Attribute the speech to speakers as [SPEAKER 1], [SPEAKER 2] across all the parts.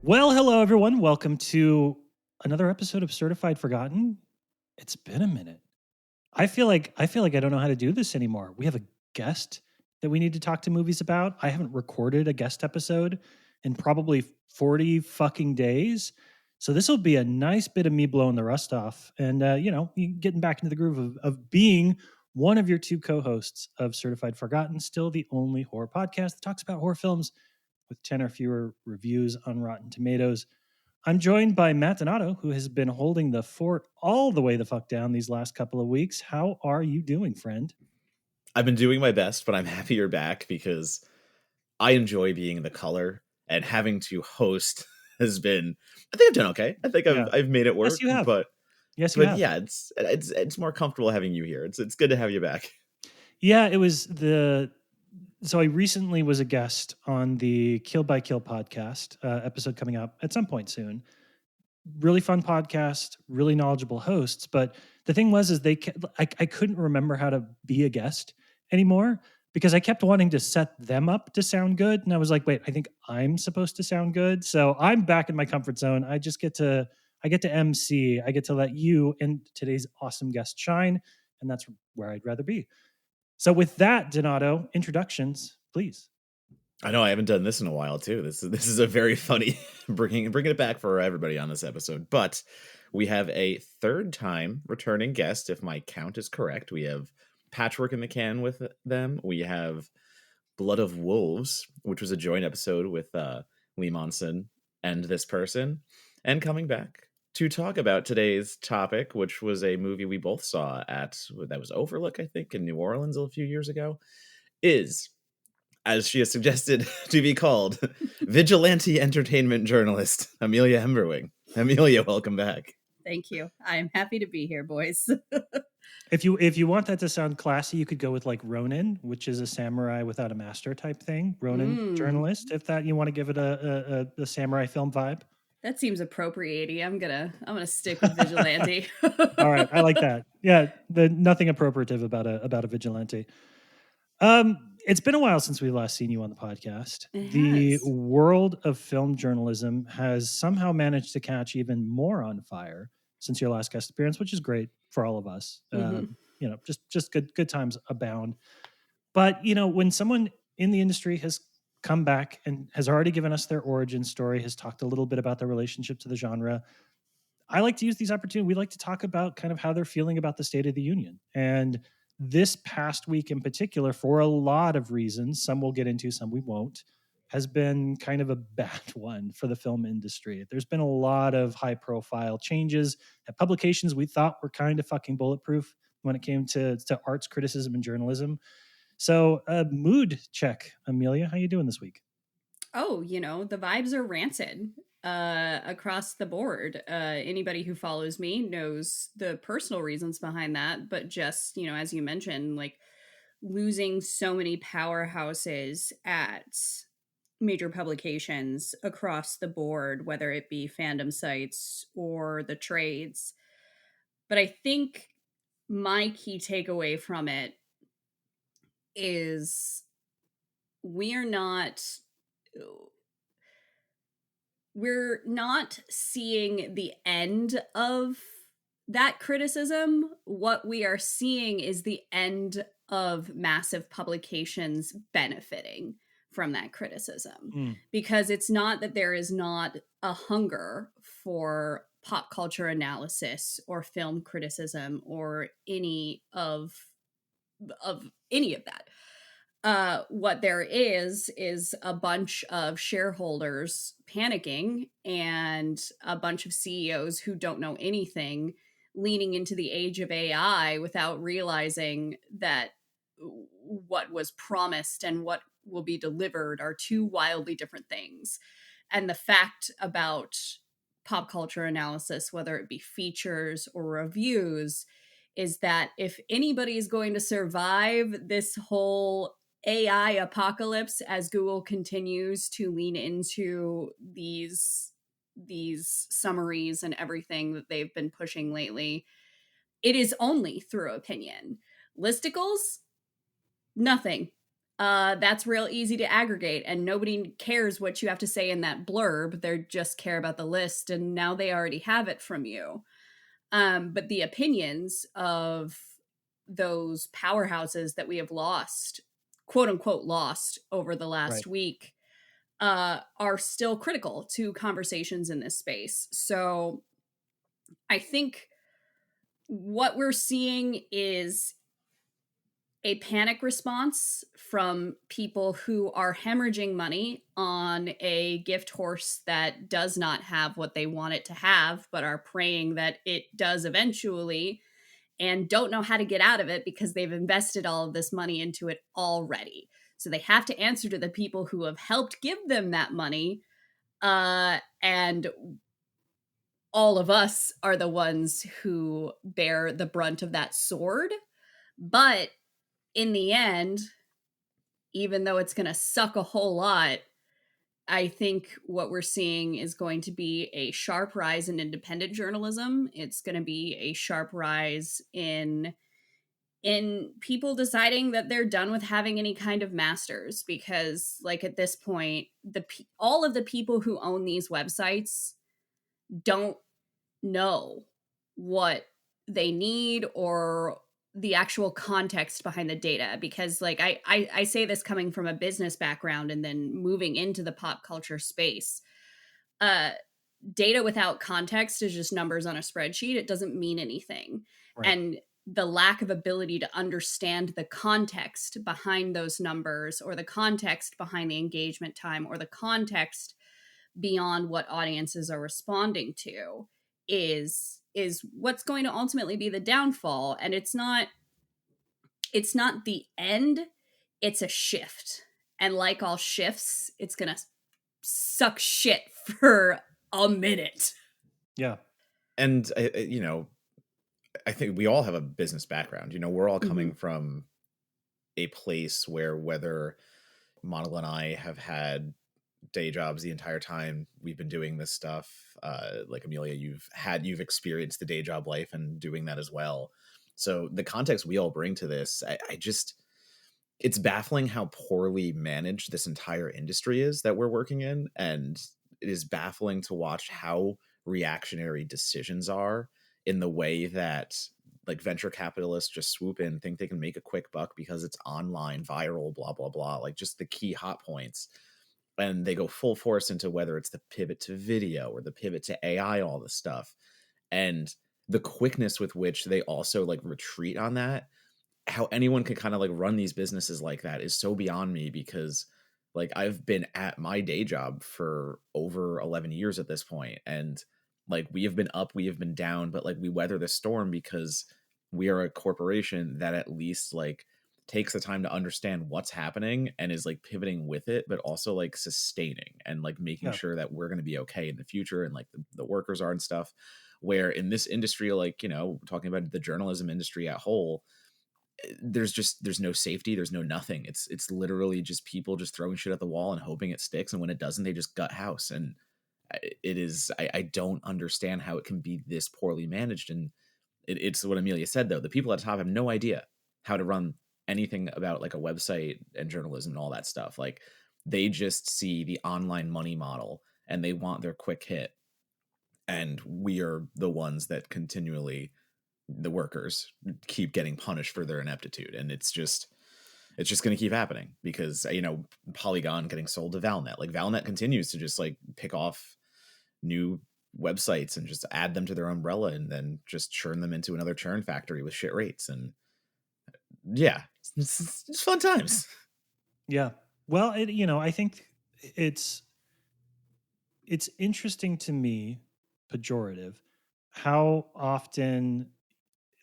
[SPEAKER 1] Well, hello everyone. Welcome to another episode of Certified Forgotten. It's been a minute. I feel like I don't know how to do this anymore. We have a guest that we need to talk to movies about. I haven't recorded a guest episode in probably 40 fucking days. So this will be a nice bit of me blowing the rust off and getting back into the groove of being one of your two co-hosts of Certified Forgotten, still the only horror podcast that talks about horror films with 10 or fewer reviews on Rotten Tomatoes. I'm joined by Matt Donato, who has been holding the fort all the way the fuck down these last couple of weeks. How are you doing, friend?
[SPEAKER 2] I've been doing my best, but I'm happy you're back because I enjoy being the color, and having to host has been. I think I've done okay. I think
[SPEAKER 1] Yeah.
[SPEAKER 2] I've made it work,
[SPEAKER 1] Yes, you have.
[SPEAKER 2] but
[SPEAKER 1] Yes, you have.
[SPEAKER 2] yeah, it's more comfortable having you here. It's good to have you back.
[SPEAKER 1] Yeah, it was so I recently was a guest on the Kill by Kill podcast episode coming up at some point soon. Really fun podcast, really knowledgeable hosts. But the thing was, is I couldn't remember how to be a guest anymore because I kept wanting to set them up to sound good. And I was like, wait, I think I'm supposed to sound good. So I'm back in my comfort zone. I get to MC. I get to let you and today's awesome guest shine. And that's where I'd rather be. So with that, Donato, introductions, please.
[SPEAKER 2] I know I haven't done this in a while too. This is a very funny bringing it back for everybody on this episode. But we have a third time returning guest, if my count is correct. We have Patchwork in the Can with them. We have Blood of Wolves, which was a joint episode with Lee Monson and this person, and coming back to talk about today's topic, which was a movie we both saw that was Overlook, I think, in New Orleans a few years ago, is, as she has suggested, to be called vigilante entertainment journalist Amelia Emberwing. Amelia, welcome back.
[SPEAKER 3] Thank you. I'm happy to be here, boys.
[SPEAKER 1] If you want that to sound classy, you could go with like Ronin, which is a samurai without a master type thing. Ronin journalist, if that you want to give it a samurai film vibe.
[SPEAKER 3] That seems appropriating. I'm gonna stick with vigilante.
[SPEAKER 1] All right, I like that. Yeah, nothing appropriative about a vigilante. It's been a while since we last seen you on the podcast. The world of film journalism has somehow managed to catch even more on fire since your last guest appearance, which is great for all of us. Just good times abound. But when someone in the industry has come back and has already given us their origin story, has talked a little bit about their relationship to the genre, I like to use these opportunities. We like to talk about kind of how they're feeling about the State of the Union. And this past week in particular, for a lot of reasons, some we'll get into, some we won't, has been kind of a bad one for the film industry. There's been a lot of high profile changes at publications we thought were kind of fucking bulletproof when it came to arts criticism and journalism. So mood check, Amelia. How you doing this week?
[SPEAKER 3] Oh, the vibes are rancid across the board. Anybody who follows me knows the personal reasons behind that, but just, as you mentioned, like losing so many powerhouses at major publications across the board, whether it be fandom sites or the trades. But I think my key takeaway from it is we're not seeing the end of that criticism. What we are seeing is the end of massive publications benefiting from that criticism. Because it's not that there is not a hunger for pop culture analysis or film criticism or any of that. What there is a bunch of shareholders panicking and a bunch of CEOs who don't know anything leaning into the age of AI without realizing that what was promised and what will be delivered are two wildly different things. And the fact about pop culture analysis, whether it be features or reviews, is that if anybody is going to survive this whole AI apocalypse as Google continues to lean into these summaries and everything that they've been pushing lately, it is only through opinion. Listicles, nothing. that's real easy to aggregate, and nobody cares what you have to say in that blurb. They just care about the list, and now they already have it from you. But the opinions of those powerhouses that we have lost, quote unquote, lost over the last week, are still critical to conversations in this space. So I think what we're seeing is a panic response from people who are hemorrhaging money on a gift horse that does not have what they want it to have, but are praying that it does eventually, and don't know how to get out of it because they've invested all of this money into it already. So they have to answer to the people who have helped give them that money. And all of us are the ones who bear the brunt of that sword. But in the end, even though it's going to suck a whole lot, I think what we're seeing is going to be a sharp rise in independent journalism. It's going to be a sharp rise in people deciding that they're done with having any kind of masters, because like at this point, all of the people who own these websites don't know what they need or the actual context behind the data. Because like I say this coming from a business background and then moving into the pop culture space, data without context is just numbers on a spreadsheet. It doesn't mean anything.
[SPEAKER 1] Right.
[SPEAKER 3] And the lack of ability to understand the context behind those numbers, or the context behind the engagement time, or the context beyond what audiences are responding to is what's going to ultimately be the downfall. And it's not the end, it's a shift. And like all shifts, it's going to suck shit for a minute.
[SPEAKER 1] Yeah.
[SPEAKER 2] And I think we all have a business background. We're all coming from a place where, whether Monel and I have had day jobs the entire time we've been doing this stuff, like Amelia, you've experienced the day job life and doing that as well. So the context we all bring to this, it's baffling how poorly managed this entire industry is that we're working in. And it is baffling to watch how reactionary decisions are, in the way that like venture capitalists just swoop in, think they can make a quick buck because it's online, viral, blah, blah, blah, like just the key hot points. And they go full force into whether it's the pivot to video or the pivot to AI, all this stuff. And the quickness with which they also like retreat on that, how anyone can kind of like run these businesses like that, is so beyond me. Because like I've been at my day job for over 11 years at this point, and like we have been up, we have been down, but like we weather the storm because we are a corporation that at least like takes the time to understand what's happening and is like pivoting with it, but also like sustaining and like making sure that we're going to be okay in the future, and like the workers are and stuff. Where in this industry, like, talking about the journalism industry at whole, there's no safety, there's no nothing. It's literally just people just throwing shit at the wall and hoping it sticks, and when it doesn't, they just gut house. And I don't understand how it can be this poorly managed. And it's what Amelia said, though. The people at the top have no idea how to run anything about like a website and journalism and all that stuff. Like they just see the online money model and they want their quick hit. And we are the ones that continually, the workers, keep getting punished for their ineptitude. And it's just going to keep happening because, Polygon getting sold to Valnet. Like Valnet continues to just like pick off new websites and just add them to their umbrella and then just churn them into another churn factory with shit rates. And yeah, it's fun times.
[SPEAKER 1] Yeah. Well, I think it's interesting to me, pejorative, how often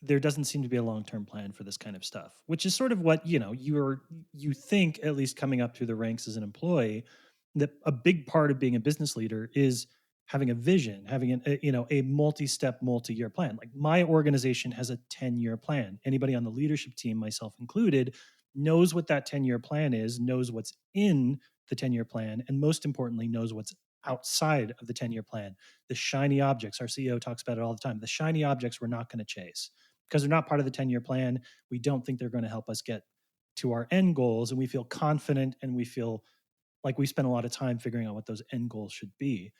[SPEAKER 1] there doesn't seem to be a long-term plan for this kind of stuff, which is sort of what, you think, at least coming up through the ranks as an employee, that a big part of being a business leader is having a vision, having a multi-step, multi-year plan. Like my organization has a 10-year plan. Anybody on the leadership team, myself included, knows what that 10-year plan is, knows what's in the 10-year plan, and most importantly, knows what's outside of the 10-year plan. The shiny objects, our CEO talks about it all the time. The shiny objects we're not going to chase because they're not part of the 10-year plan. We don't think they're going to help us get to our end goals, and we feel confident, and we feel like we spend a lot of time figuring out what those end goals should be.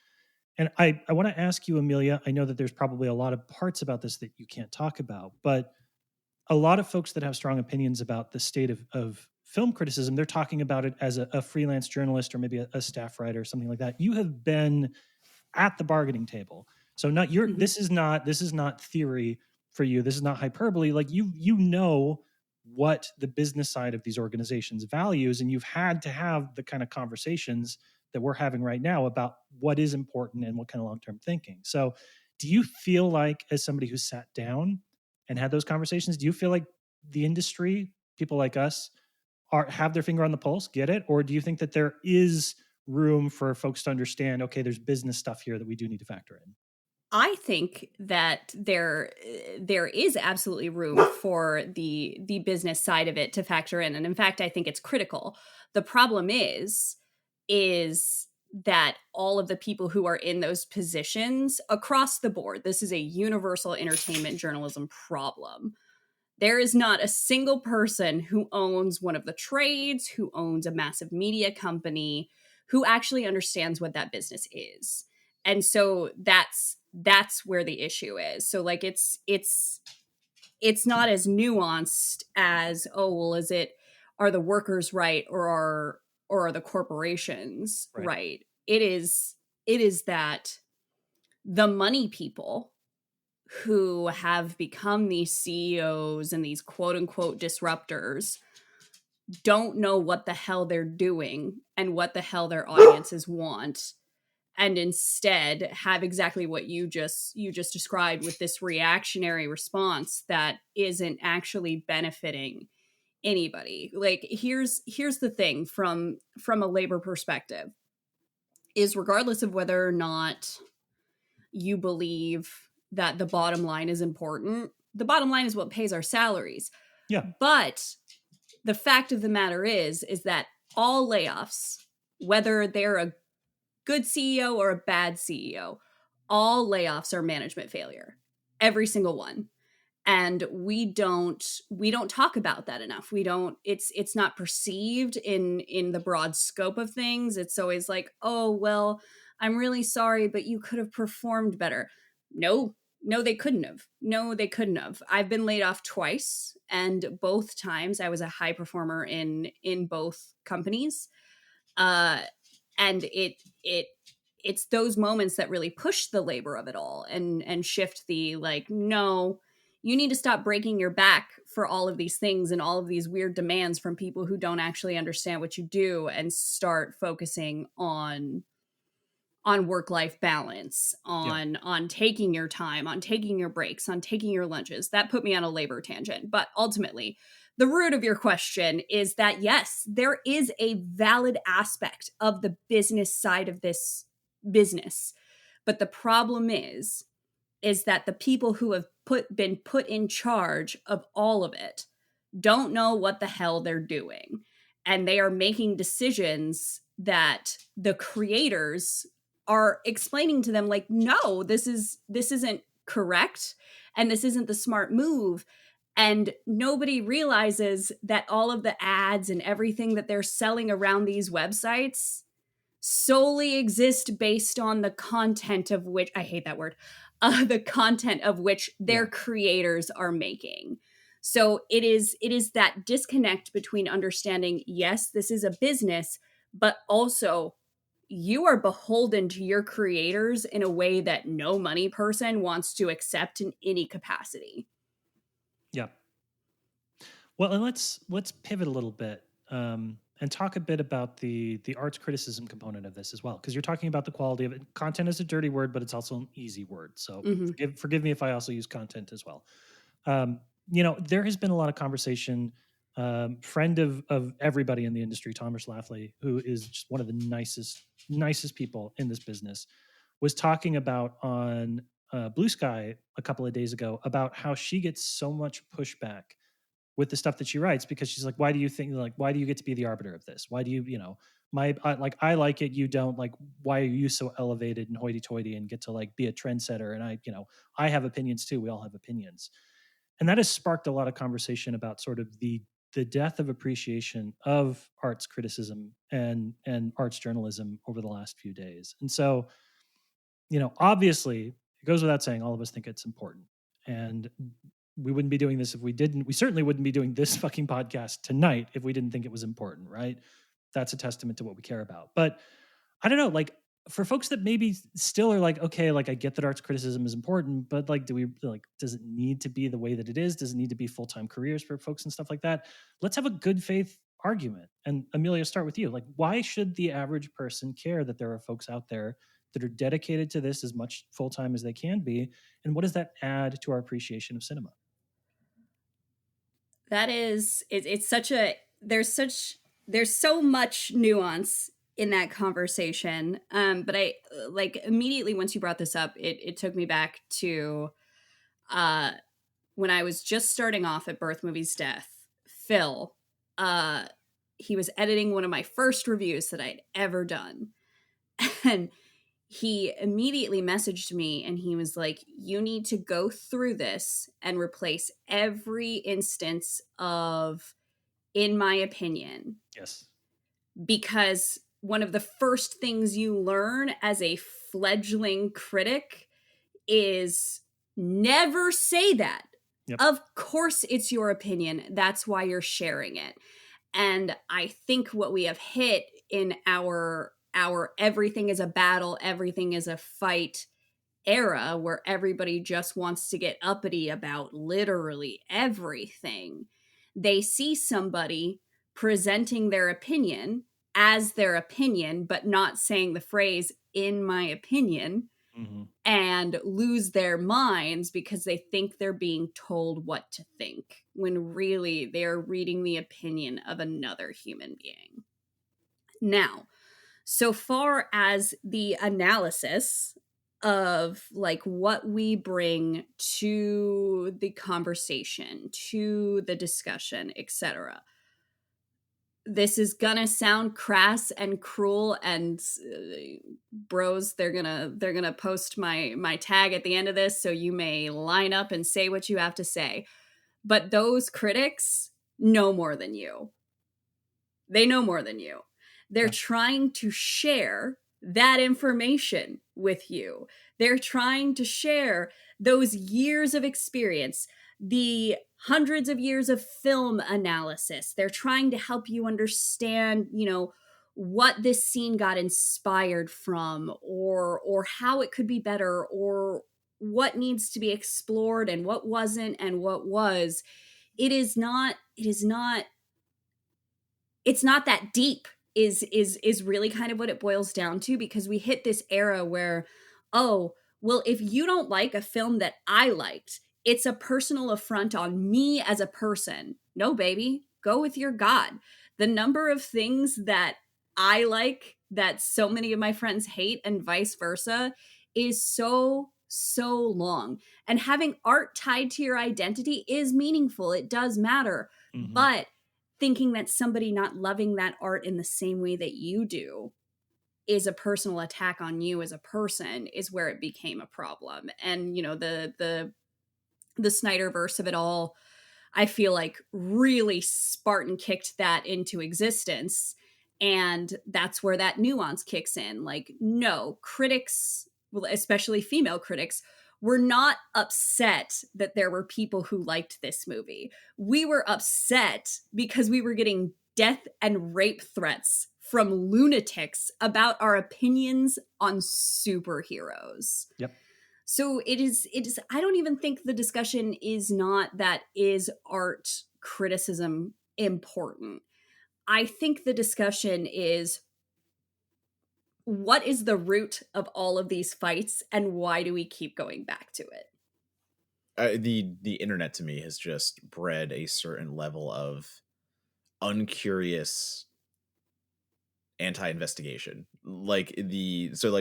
[SPEAKER 1] And I want to ask you, Amelia, I know that there's probably a lot of parts about this that you can't talk about, but a lot of folks that have strong opinions about the state of film criticism, they're talking about it as a freelance journalist or maybe a staff writer or something like that. You have been at the bargaining table. So not your
[SPEAKER 3] Mhm.
[SPEAKER 1] this is not theory for you. This is not hyperbole. Like you know what the business side of these organizations values, and you've had to have the kind of conversations that we're having right now about what is important and what kind of long-term thinking. So do you feel like, as somebody who sat down and had those conversations, do you feel like the industry, people like us, have their finger on the pulse, get it? Or do you think that there is room for folks to understand, okay, there's business stuff here that we do need to factor in?
[SPEAKER 3] I think that there is absolutely room for the business side of it to factor in, and in fact, I think it's critical. The problem is that all of the people who are in those positions across the board, this is a universal entertainment journalism problem. There is not a single person who owns one of the trades, who owns a massive media company, who actually understands what that business is. And so that's where the issue is. So like it's not as nuanced as, oh, well, are the workers right, or are the corporations
[SPEAKER 1] Right.
[SPEAKER 3] right? It is that the money people who have become these CEOs and these quote unquote disruptors don't know what the hell they're doing and what the hell their audiences want, and instead have exactly what you just described, with this reactionary response that isn't actually benefiting anybody. Like here's the thing from a labor perspective, is regardless of whether or not you believe that the bottom line is important, the bottom line is what pays our salaries.
[SPEAKER 1] Yeah.
[SPEAKER 3] But the fact of the matter is that all layoffs, whether they're a good CEO or a bad CEO, all layoffs are management failure. Every single one. And we don't talk about that enough. We don't It's not perceived in the broad scope of things. It's always like, "Oh, well, I'm really sorry, but you could have performed better." No, they couldn't have. No, they couldn't have. I've been laid off twice, and both times I was a high performer in both companies. Uh and it's those moments that really push the labor of it all, and shift the, like, no, you need to stop breaking your back for all of these things and all of these weird demands from people who don't actually understand what you do, and start focusing on work-life balance,
[SPEAKER 1] Yeah.
[SPEAKER 3] on taking your time, on taking your breaks, on taking your lunches. That put me on a labor tangent. But ultimately, the root of your question is that, yes, there is a valid aspect of the business side of this business. But the problem is that the people who have been put in charge of all of it don't know what the hell they're doing. And they are making decisions that the creators are explaining to them, like, no, this isn't correct, and this isn't the smart move. And nobody realizes that all of the ads and everything that they're selling around these websites solely exist based on the content of which, I hate that word, the content of which their
[SPEAKER 1] Yeah.
[SPEAKER 3] creators are making. So it is that disconnect between understanding, yes, this is a business, but also you are beholden to your creators in a way that no money person wants to accept in any capacity.
[SPEAKER 1] Yeah. Well, and let's pivot a little bit, and talk a bit about the arts criticism component of this as well, because you're talking about the quality of it. Content is a dirty word, but it's also an easy word. So
[SPEAKER 3] Mm-hmm.
[SPEAKER 1] forgive me if I also use content as well. There has been a lot of conversation. Friend of everybody in the industry, Thomas Laughley, who is just one of the nicest people in this business, was talking about on Blue Sky a couple of days ago about how she gets so much pushback with the stuff that she writes, because she's like, why do you think, like, why do you get to be the arbiter of this? Why do you, I like it, you don't. Like, why are you so elevated and hoity-toity and get to like be a trendsetter? And I have opinions too. We all have opinions. And that has sparked a lot of conversation about sort of the the death of appreciation of arts criticism and arts journalism over the last few days. And so, obviously, it goes without saying, all of us think it's important. And we wouldn't be doing this if we didn't. We certainly wouldn't be doing this fucking podcast tonight if we didn't think it was important, right? That's a testament to what we care about. But I don't know, like, for folks that maybe still are like, okay, like, I get that arts criticism is important, but like, does it need to be the way that it is? Does it need to be full-time careers for folks and stuff like that? Let's have a good faith argument. And Amelia, start with you. Like, why should the average person care that there are folks out there that are dedicated to this as much full-time as they can be? And what does that add to our appreciation of cinema?
[SPEAKER 3] That is, it's such a, there's so much nuance in that conversation. But I, like, immediately once you brought this up, it took me back to when I was just starting off at Birth Movies Death. Phil, he was editing one of my first reviews that I'd ever done. And he immediately messaged me and he was like, you need to go through this and replace every instance of "in my opinion."
[SPEAKER 1] Yes.
[SPEAKER 3] Because one of the first things you learn as a fledgling critic is never say that.
[SPEAKER 1] Yep.
[SPEAKER 3] Of course it's your opinion. That's why you're sharing it. And I think what we have hit in our everything is a battle, everything is a fight era, where everybody just wants to get uppity about literally everything. They see somebody presenting their opinion as their opinion, but not saying the phrase "in my opinion," and lose their minds because they think they're being told what to think, when really they're reading the opinion of another human being. Now, so far as the analysis of like what we bring to the conversation, to the discussion, etc., this is gonna sound crass and cruel, and bros, they're gonna post my tag at the end of this, so you may line up and say what you have to say. But those critics know more than you. They know more than you. They're trying to share that information with you. They're trying to share those years of experience, the hundreds of years of film analysis. They're trying to help you understand, what this scene got inspired from, or how it could be better, or what needs to be explored and what wasn't and what was. It's not that deep is really kind of what it boils down to, because we hit this era where, oh, well, if you don't like a film that I liked, it's a personal affront on me as a person. No, baby, go with your God. The number of things that I like that so many of my friends hate and vice versa is so long. And having art tied to your identity is meaningful. It does matter. But thinking that somebody not loving that art in the same way that you do is a personal attack on you as a person is where it became a problem. And, the Snyderverse of it all, I feel like really Spartan kicked that into existence. And that's where that nuance kicks in. Like, no, critics, well, especially female critics, were not upset that there were people who liked this movie. We were upset because we were getting death and rape threats from lunatics about our opinions on superheroes.
[SPEAKER 1] Yep.
[SPEAKER 3] So it is, I don't even think the discussion is not that is art criticism important. I think the discussion is, what is the root of all of these fights and why do we keep going back to it?
[SPEAKER 2] The internet to me has just bred a certain level of uncurious anti-investigation. Like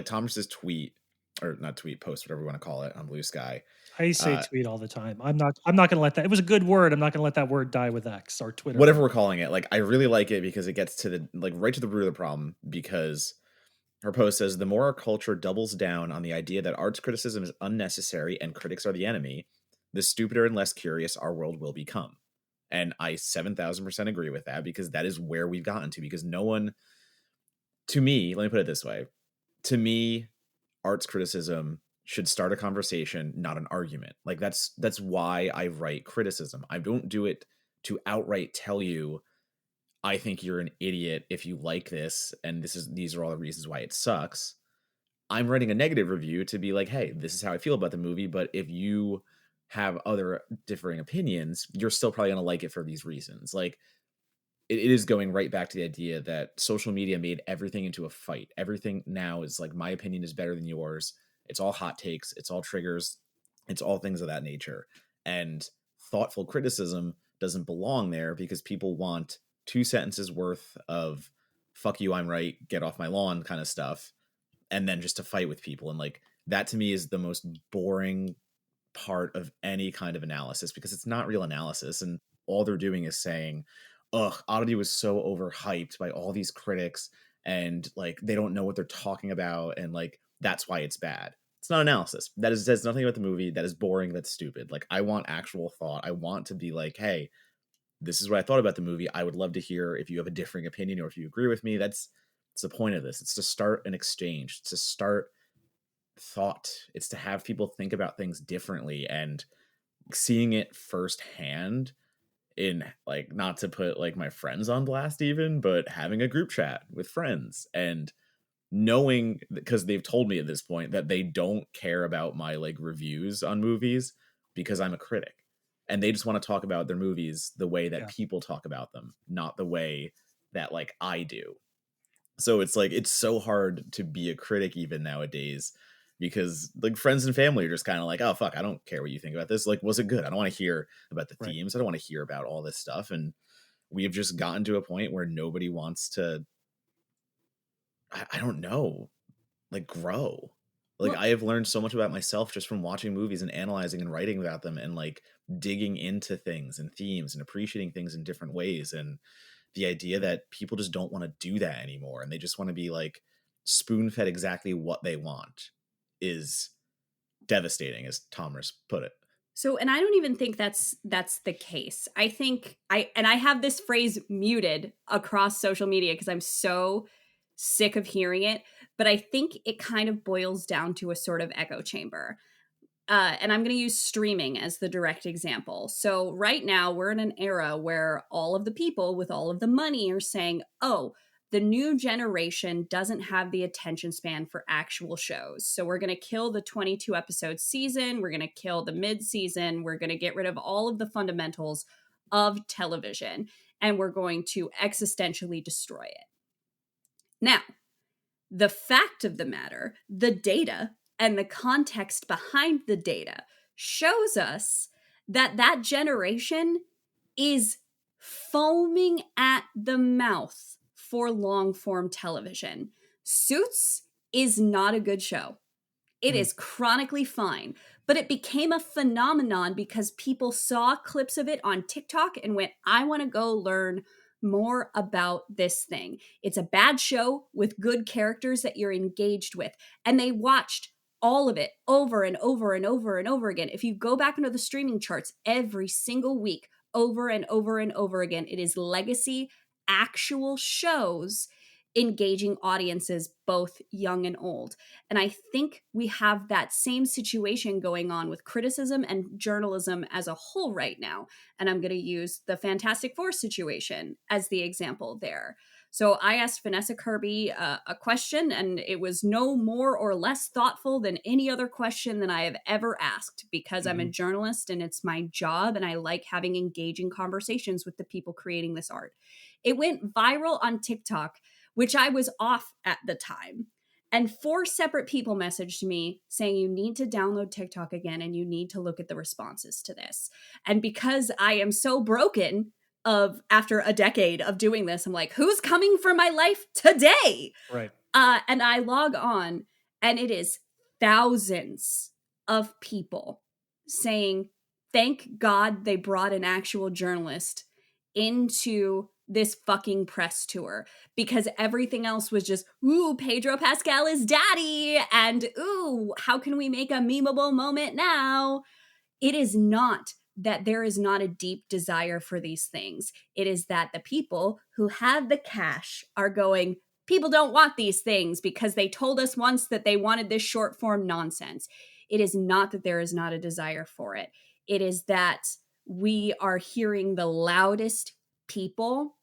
[SPEAKER 2] Thomas's tweet, or not tweet, post, whatever you want to call it, on Blue Sky.
[SPEAKER 1] I say tweet all the time. I'm not gonna let that. It was a good word. I'm not gonna let that word die with X or Twitter.
[SPEAKER 2] Whatever we're calling it. Like, I really like it because it gets to the right to the root of the problem, because her post says, the more our culture doubles down on the idea that arts criticism is unnecessary and critics are the enemy, the stupider and less curious our world will become. And I 7,000% agree with that, because that is where we've gotten to. Because no one, to me, let me put it this way. To me, arts criticism should start a conversation, not an argument. Like that's why I write criticism. I don't do it to outright tell you, I think you're an idiot if you like this, and these are all the reasons why it sucks. I'm writing a negative review to be like, hey, this is how I feel about the movie, but if you have other differing opinions, you're still probably going to like it for these reasons. Like, it is going right back to the idea that social media made everything into a fight. Everything now is like, my opinion is better than yours. It's all hot takes. It's all triggers. It's all things of that nature. And thoughtful criticism doesn't belong there, because people want 2 sentences worth of fuck you, I'm right, get off my lawn kind of stuff, and then just to fight with people. And like, that to me is the most boring part of any kind of analysis, because it's not real analysis. And all they're doing is saying, ugh, Oddity was so overhyped by all these critics, and like, they don't know what they're talking about, and like, that's why it's bad. It's not analysis. That says nothing about the movie. That is boring. That's stupid. Like, I want actual thought. I want to be like, hey, this is what I thought about the movie. I would love to hear if you have a differing opinion, or if you agree with me. That's the point of this. It's to start an exchange. It's to start thought. It's to have people think about things differently, and seeing it firsthand in, like, not to put like my friends on blast even, but having a group chat with friends and knowing, because they've told me at this point that they don't care about my like reviews on movies because I'm a critic, and they just want to talk about their movies the way that people talk about them, not the way that like I do. So it's like, it's so hard to be a critic even nowadays, because like friends and family are just kind of like, oh fuck, I don't care what you think about this. Like, was it good? I don't want to hear about the themes. I don't want to hear about all this stuff. And we have just gotten to a point where nobody wants to, I don't know, like grow. Like,
[SPEAKER 3] Well,
[SPEAKER 2] I have learned so much about myself just from watching movies and analyzing and writing about them, and like digging into things and themes and appreciating things in different ways. And the idea that people just don't want to do that anymore, and they just want to be like spoon-fed exactly what they want, is devastating, as Thomas put it.
[SPEAKER 3] So, and I don't even think that's the case. I think I have this phrase muted across social media because I'm so sick of hearing it, but I think it kind of boils down to a sort of echo chamber. And I'm going to use streaming as the direct example. So right now we're in an era where all of the people with all of the money are saying, oh, the new generation doesn't have the attention span for actual shows. So we're going to kill the 22 episode season. We're going to kill the mid season. We're going to get rid of all of the fundamentals of television, and we're going to existentially destroy it. Now, the fact of the matter, the data and the context behind the data shows us that that generation is foaming at the mouth for long form television. Suits is not a good show. It is chronically fine, but it became a phenomenon because people saw clips of it on TikTok and went, I want to go learn more about this thing. It's a bad show with good characters that you're engaged with. And they watched all of it over and over and over and over again. If you go back into the streaming charts every single week, over and over and over again, it is legacy, actual shows engaging audiences, both young and old. And I think we have that same situation going on with criticism and journalism as a whole right now. And I'm going to use the Fantastic Four situation as the example there. So I asked Vanessa Kirby a question, and it was no more or less thoughtful than any other question that I have ever asked, because I'm a journalist and it's my job, and I like having engaging conversations with the people creating this art. It went viral on TikTok, which I was off at the time. And 4 separate people messaged me saying, you need to download TikTok again and you need to look at the responses to this. And because I am so broken after a decade of doing this, I'm like, who's coming for my life today?
[SPEAKER 1] Right.
[SPEAKER 3] And I log on, and it is thousands of people saying, thank God they brought an actual journalist into this fucking press tour, because everything else was just, ooh, Pedro Pascal is daddy, and ooh, how can we make a memeable moment now? It is not that there is not a deep desire for these things. It is that the people who have the cash are going, people don't want these things because they told us once that they wanted this short form nonsense. It is not that there is not a desire for it. It is that we are hearing the loudest people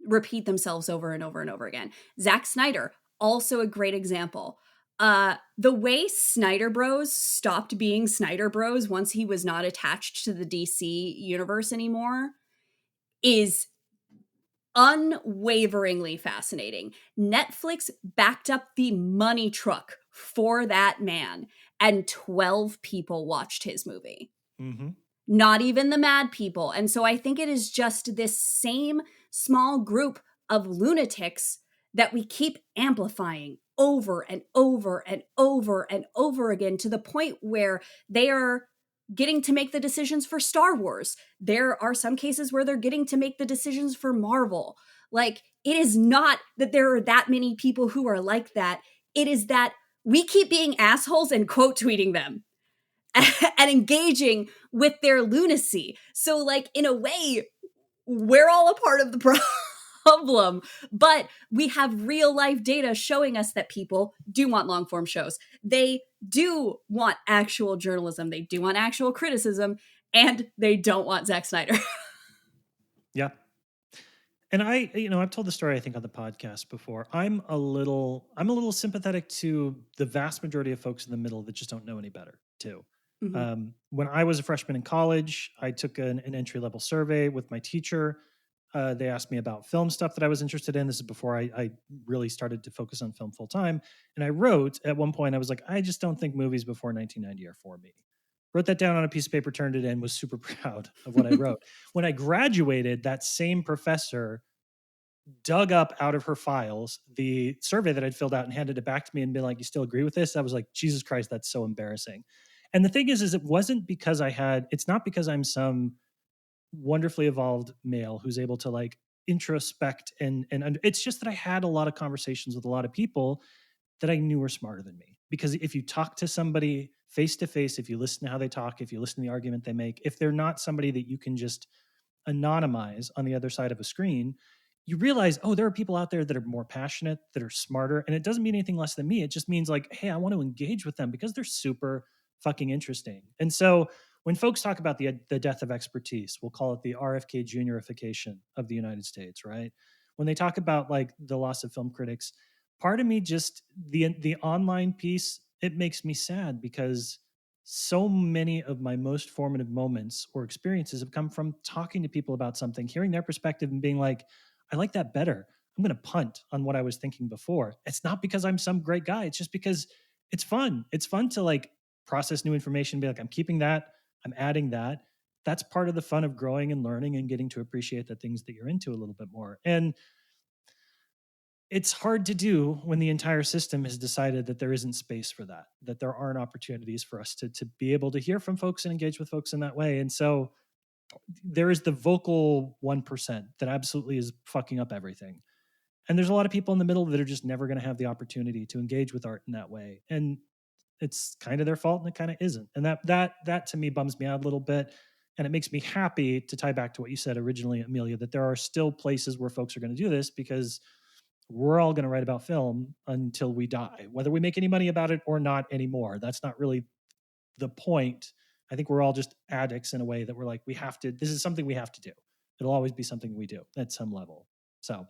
[SPEAKER 3] repeat themselves over and over and over again. Zack Snyder, also a great example. The way Snyder Bros stopped being Snyder Bros once he was not attached to the DC universe anymore is unwaveringly fascinating. Netflix backed up the money truck for that man, and 12 people watched his movie.
[SPEAKER 1] Mm-hmm.
[SPEAKER 3] Not even the mad people. And so I think it is just this same small group of lunatics that we keep amplifying over and over and over and over again, to the point where they are getting to make the decisions for Star Wars. There are some cases where they're getting to make the decisions for Marvel. Like, it is not that there are that many people who are like that. It is that we keep being assholes and quote tweeting them and engaging with their lunacy. So, like, in a way, we're all a part of the problem, but we have real life data showing us that people do want long form shows. They do want actual journalism. They do want actual criticism, and they don't want Zack Snyder.
[SPEAKER 1] Yeah. And I've told the story, I think, on the podcast before. I'm a little sympathetic to the vast majority of folks in the middle that just don't know any better too.
[SPEAKER 3] Mhm.
[SPEAKER 1] When I was a freshman in college, I took an entry-level survey with my teacher. They asked me about film stuff that I was interested in. This is before I really started to focus on film full time. And I wrote at one point, I was like, I just don't think movies before 1990 are for me. Wrote that down on a piece of paper, turned it in, was super proud of what I wrote. When I graduated, that same professor dug up out of her files the survey that I'd filled out and handed it back to me and been like, you still agree with this? I was like, Jesus Christ, that's so embarrassing. And the thing is it wasn't because it's not because I'm some wonderfully evolved male who's able to like introspect and it's just that I had a lot of conversations with a lot of people that I knew were smarter than me. Because if you talk to somebody face to face, if you listen to how they talk, if you listen to the argument they make, if they're not somebody that you can just anonymize on the other side of a screen, you realize, oh, there are people out there that are more passionate, that are smarter. And it doesn't mean anything less than me. It just means like, hey, I want to engage with them because they're super fucking interesting. And so when folks talk about the death of expertise, we'll call it the RFK juniorification of the United States, right? When they talk about like the loss of film critics, part of me just the online piece, it makes me sad because so many of my most formative moments or experiences have come from talking to people about something, hearing their perspective and being like, I like that better. I'm going to punt on what I was thinking before. It's not because I'm some great guy. It's just because it's fun. It's fun to like process new information, be like, I'm keeping that, I'm adding that. That's part of the fun of growing and learning and getting to appreciate the things that you're into a little bit more. And it's hard to do when the entire system has decided that there isn't space for that, that there aren't opportunities for us to be able to hear from folks and engage with folks in that way. And so there is the vocal 1% that absolutely is fucking up everything. And there's a lot of people in the middle that are just never going to have the opportunity to engage with art in that way. And it's kind of their fault and it kind of isn't. And that to me bums me out a little bit. And it makes me happy to tie back to what you said originally, Amelia, that there are still places where folks are going to do this because we're all going to write about film until we die, whether we make any money about it or not anymore. That's not really the point. I think we're all just addicts in a way that we're like, this is something we have to do. It'll always be something we do at some level. So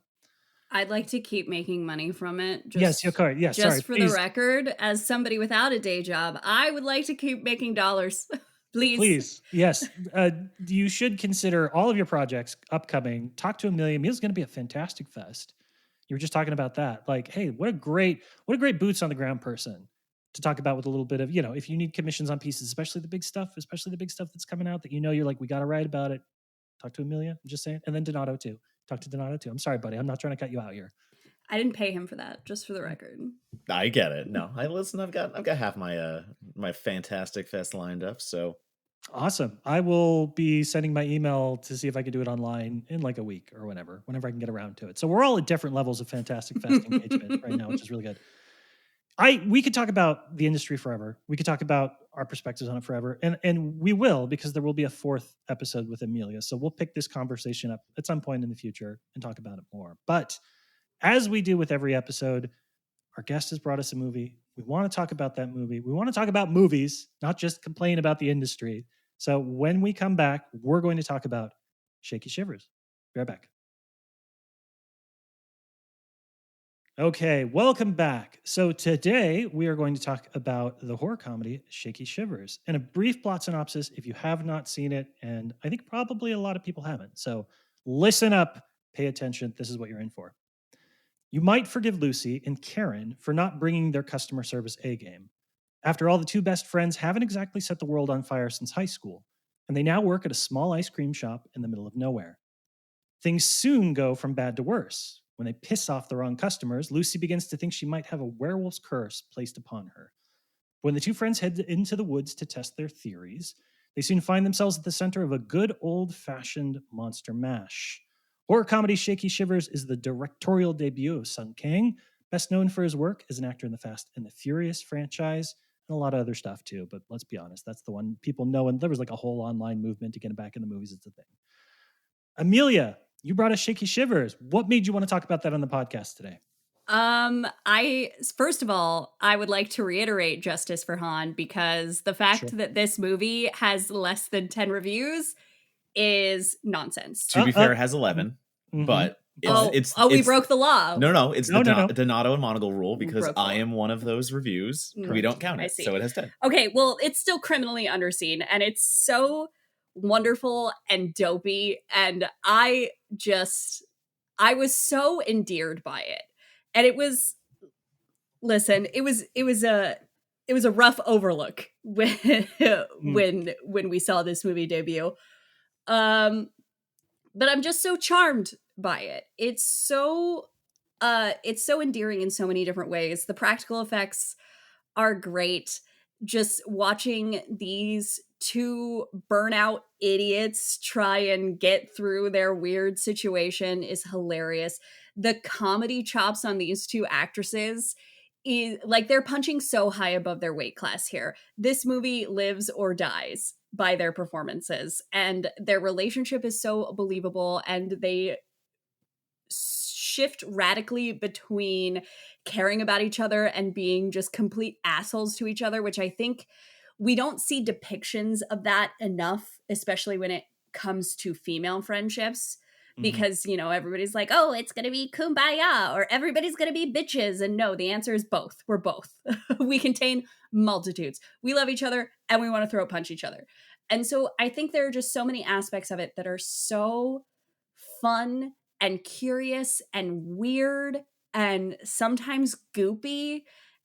[SPEAKER 3] I'd like to keep making money from it.
[SPEAKER 1] yes, okay. Yes, sorry.
[SPEAKER 3] For the record, as somebody without a day job, I would like to keep making dollars. Please.
[SPEAKER 1] Yes. You should consider all of your projects upcoming. Talk to Amelia. Amelia's going to be a fantastic fest. You were just talking about that. Like, hey, what a great boots on the ground person to talk about with a little bit of, if you need commissions on pieces, especially the big stuff that's coming out that you're like, we got to write about it. Talk to Amelia. I'm just saying. And then Donato too. Talk to Donato too. I'm sorry, buddy. I'm not trying to cut you out here.
[SPEAKER 3] I didn't pay him for that, just for the record.
[SPEAKER 2] I get it. No, I've got half my my fantastic fest lined up, so
[SPEAKER 1] awesome. I will be sending my email to see if I can do it online in like a week or whenever I can get around to it. So we're all at different levels of Fantastic Fest engagement right now, which is really good. We could talk about the industry forever. We could talk about our perspectives on it forever. And we will, because there will be a 4th episode with Amelia. So we'll pick this conversation up at some point in the future and talk about it more. But as we do with every episode, our guest has brought us a movie. We want to talk about that movie. We want to talk about movies, not just complain about the industry. So when we come back, we're going to talk about Shaky Shivers. Be right back. Okay, welcome back. So today we are going to talk about the horror comedy Shaky Shivers. And a brief plot synopsis if you have not seen it, and I think probably a lot of people haven't. So listen up, pay attention. This is what you're in for. You might forgive Lucy and Karen for not bringing their customer service A game. After all, the two best friends haven't exactly set the world on fire since high school, and they now work at a small ice cream shop in the middle of nowhere. Things soon go from bad to worse. When they piss off the wrong customers, Lucy begins to think she might have a werewolf's curse placed upon her. When the two friends head into the woods to test their theories, they soon find themselves at the center of a good old-fashioned monster mash. Horror comedy Shaky Shivers is the directorial debut of Kang, best known for his work as an actor in the Fast and the Furious franchise, and a lot of other stuff too. But let's be honest, that's the one people know, and there was like a whole online movement to get him back in the movies. It's a thing. Amelia, you brought us Shaky Shivers. What made you want to talk about that on the podcast today?
[SPEAKER 3] I first of all, I would like to reiterate justice for Han, because the fact that this movie has less than 10 reviews is nonsense.
[SPEAKER 2] To be fair, it has 11, but
[SPEAKER 3] we broke the law.
[SPEAKER 2] No, it's the Donato and Monagle rule, because I am one of those reviews. We don't count it, so it has 10.
[SPEAKER 3] Okay, well, it's still criminally underseen, and it's so wonderful and dopey, and I was so endeared by it. And it was a rough overlook when we saw this movie debut. But I'm just so charmed by it. It's so endearing in so many different ways. The practical effects are great. Just watching these two burnout idiots try and get through their weird situation is hilarious. The comedy chops on these two actresses is like, they're punching so high above their weight class here. This movie lives or dies by their performances, and their relationship is so believable, and they shift radically between caring about each other and being just complete assholes to each other, which I think we don't see depictions of that enough, especially when it comes to female friendships. Because, everybody's like, oh, it's going to be kumbaya, or everybody's going to be bitches. And no, the answer is both. We're both. We contain multitudes. We love each other and we want to throat punch each other. And so I think there are just so many aspects of it that are so fun and curious and weird and sometimes goopy.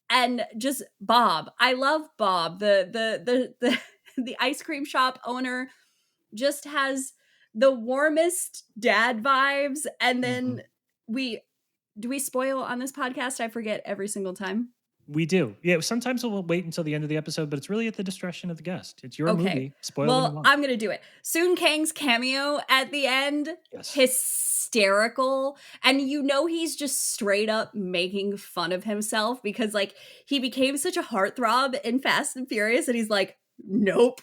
[SPEAKER 3] And just Bob. I love Bob. The ice cream shop owner just has the warmest dad vibes. And then do we spoil on this podcast? I forget every single time.
[SPEAKER 1] We do. Yeah, sometimes we'll wait until the end of the episode, but it's really at the discretion of the guest. It's your movie. Spoil when you want.
[SPEAKER 3] I'm going to do it. Soon Kang's cameo at the end, hysterical. And he's just straight up making fun of himself, because he became such a heartthrob in Fast and Furious, and he's like, nope,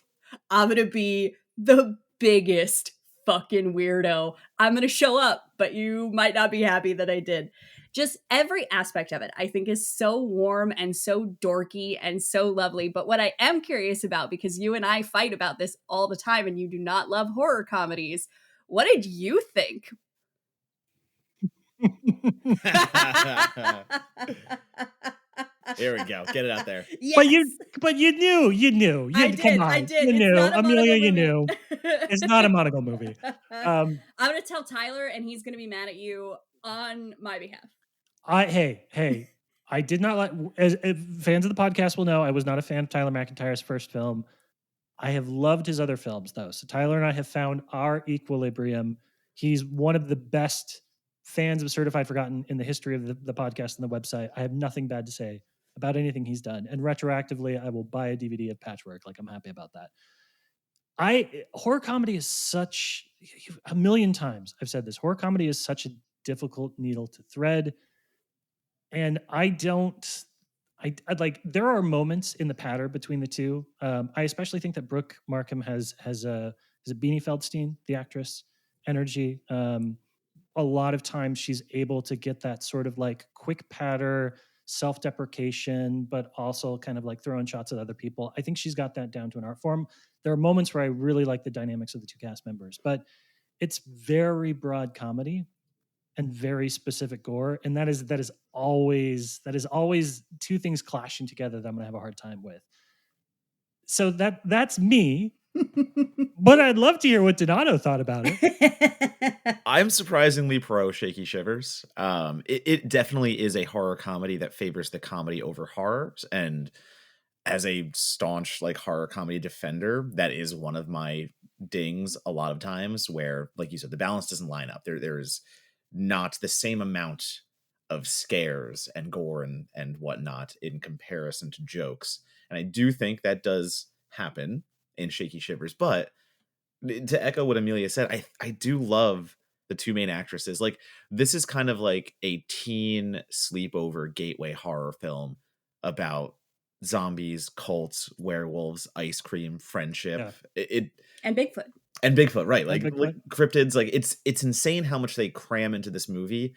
[SPEAKER 3] I'm going to be the biggest fucking weirdo. I'm going to show up, but you might not be happy that I did. Just every aspect of it, I think, is so warm and so dorky and so lovely. But what I am curious about, because you and I fight about this all the time and you do not love horror comedies, what did you think?
[SPEAKER 2] Here we go. Get it out there.
[SPEAKER 1] Yes. But you knew.
[SPEAKER 3] I did.
[SPEAKER 1] You knew. Amelia, you knew. It's not a Monagle movie.
[SPEAKER 3] I'm going to tell Tyler, and he's going to be mad at you on my behalf.
[SPEAKER 1] Hey, I did not like, as fans of the podcast will know, I was not a fan of Tyler McIntyre's first film. I have loved his other films, though. So Tyler and I have found our equilibrium. He's one of the best fans of Certified Forgotten in the history of the podcast and the website. I have nothing bad to say about anything he's done. And retroactively, I will buy a DVD of Patchwork. I'm happy about that. Horror comedy is such, a million times I've said this, horror comedy is such a difficult needle to thread. And I don't I'd like there are moments in the patter between the two. I especially think that Brooke Markham has a is it Beanie Feldstein, the actress, energy. A lot of times she's able to get that sort of like quick patter, self-deprecation, but also kind of like throwing shots at other people. I think she's got that down to an art form. There are moments where I really like the dynamics of the two cast members, but it's very broad comedy and very specific gore, and that is always two things clashing together that I'm gonna have a hard time with. So that's me, but I'd love to hear what Donato thought about it.
[SPEAKER 2] I'm surprisingly pro Shaky Shivers. It definitely is a horror comedy that favors the comedy over horror, and as a staunch like horror comedy defender, that is one of my dings a lot of times where, like you said, the balance doesn't line up. There's not the same amount of scares and gore and whatnot in comparison to jokes. And I do think that does happen in Shaky Shivers. But to echo what Amelia said, I do love the two main actresses. Like, this is kind of like a teen sleepover gateway horror film about zombies, cults, werewolves, ice cream, friendship.
[SPEAKER 1] Yeah.
[SPEAKER 3] And Bigfoot.
[SPEAKER 2] And Bigfoot, right?
[SPEAKER 1] And
[SPEAKER 2] Like
[SPEAKER 1] Bigfoot.
[SPEAKER 2] cryptids. Like it's insane how much they cram into this movie.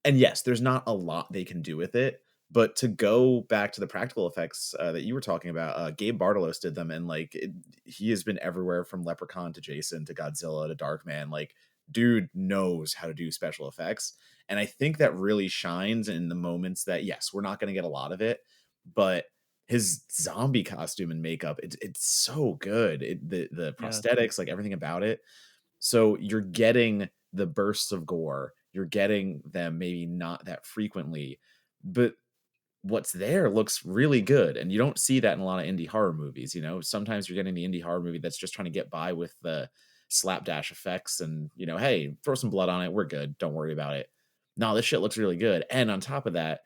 [SPEAKER 2] And yes, there's not a lot they can do with it. But to go back to the practical effects that you were talking about, Gabe Bartalos did them, and like he has been everywhere from Leprechaun to Jason to Godzilla to Darkman. Like, dude knows how to do special effects, and I think that really shines in the moments that, yes, we're not going to get a lot of it, but his zombie costume and makeup, it's so good. The prosthetics, like everything about it. So you're getting the bursts of gore. You're getting them maybe not that frequently, but what's there looks really good. And you don't see that in a lot of indie horror movies. You know, sometimes you're getting the indie horror movie that's just trying to get by with the slapdash effects and, you know, hey, throw some blood on it, we're good, don't worry about it. No, this shit looks really good. And on top of that,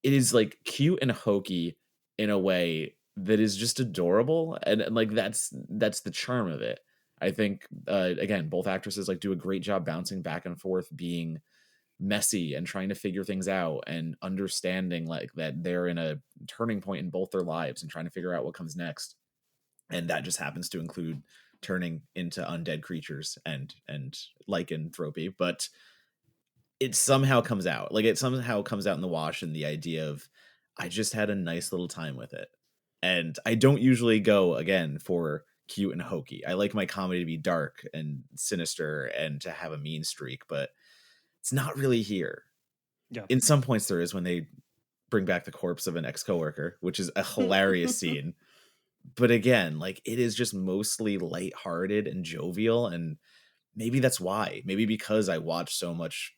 [SPEAKER 2] it is like cute and hokey in a way that is just adorable. And like that's the charm of it. I think again, both actresses like do a great job bouncing back and forth, being messy and trying to figure things out and understanding like that they're in a turning point in both their lives and trying to figure out what comes next. And that just happens to include turning into undead creatures and lycanthropy, but it somehow comes out. Like, it somehow comes out in the wash, and the idea of, I just had a nice little time with it. And I don't usually go again for cute and hokey. I like my comedy to be dark and sinister and to have a mean streak, but it's not really here.
[SPEAKER 1] Yeah.
[SPEAKER 2] In some points there is, when they bring back the corpse of an ex-coworker, which is a hilarious scene. But again, like, it is just mostly lighthearted and jovial, and maybe that's why. Maybe because I watch so much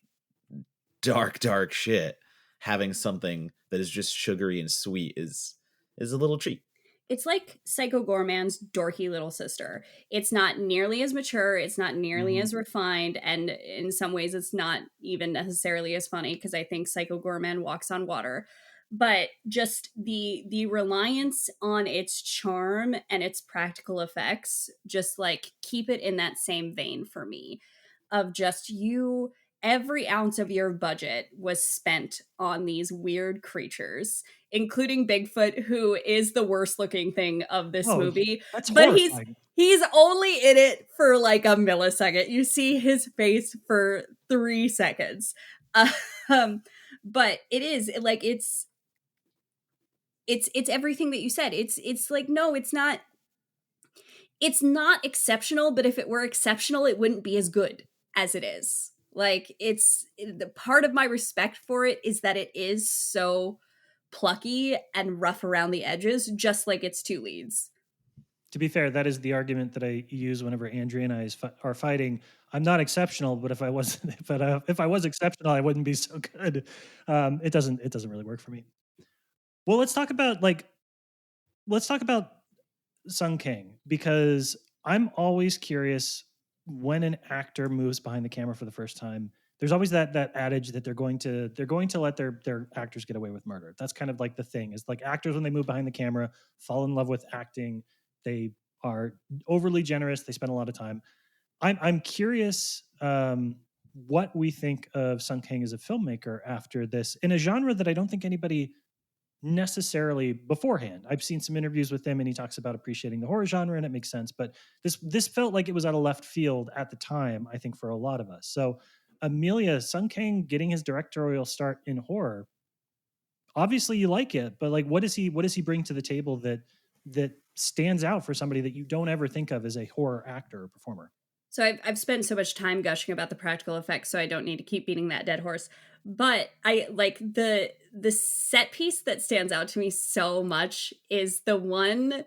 [SPEAKER 2] dark shit, having something that is just sugary and sweet is a little treat.
[SPEAKER 3] It's like Psycho Gorman's dorky little sister. It's not nearly as mature. It's not nearly as refined. And in some ways, it's not even necessarily as funny, because I think Psycho Gorman walks on water. But just the reliance on its charm and its practical effects, just like keep it in that same vein for me, of just you. Every ounce of your budget was spent on these weird creatures, including Bigfoot, who is the worst looking thing of this movie.
[SPEAKER 1] That's
[SPEAKER 3] but
[SPEAKER 1] horrifying.
[SPEAKER 3] he's only in it for like a millisecond. You see his face for 3 seconds. But it is like it's everything that you said. It's like, no, it's not exceptional, but if it were exceptional, it wouldn't be as good as it is. Like, the part of my respect for it is that it is so plucky and rough around the edges, just like its two leads.
[SPEAKER 1] To be fair, that is the argument that I use whenever Andrea and I are fighting. I'm not exceptional, but if I was if I was exceptional, I wouldn't be so good. It doesn't really work for me. Well, let's talk about Sung Kang, because I'm always curious when an actor moves behind the camera for the first time. There's always that adage that they're going to let their actors get away with murder. That's kind of like the thing, is like, actors, when they move behind the camera, fall in love with acting. They are overly generous. They spend a lot of time. I'm curious what we think of Sung Kang as a filmmaker after this, in a genre that I don't think anybody necessarily beforehand. I've seen some interviews with him and he talks about appreciating the horror genre, and it makes sense, but this felt like it was out of left field at the time, I think, for a lot of us. So Amelia, Sung Kang getting his directorial start in horror, obviously you like it, but like what does he bring to the table that stands out for somebody that you don't ever think of as a horror actor or performer?
[SPEAKER 3] So I've spent so much time gushing about the practical effects, so I don't need to keep beating that dead horse. But I like the set piece that stands out to me so much is the one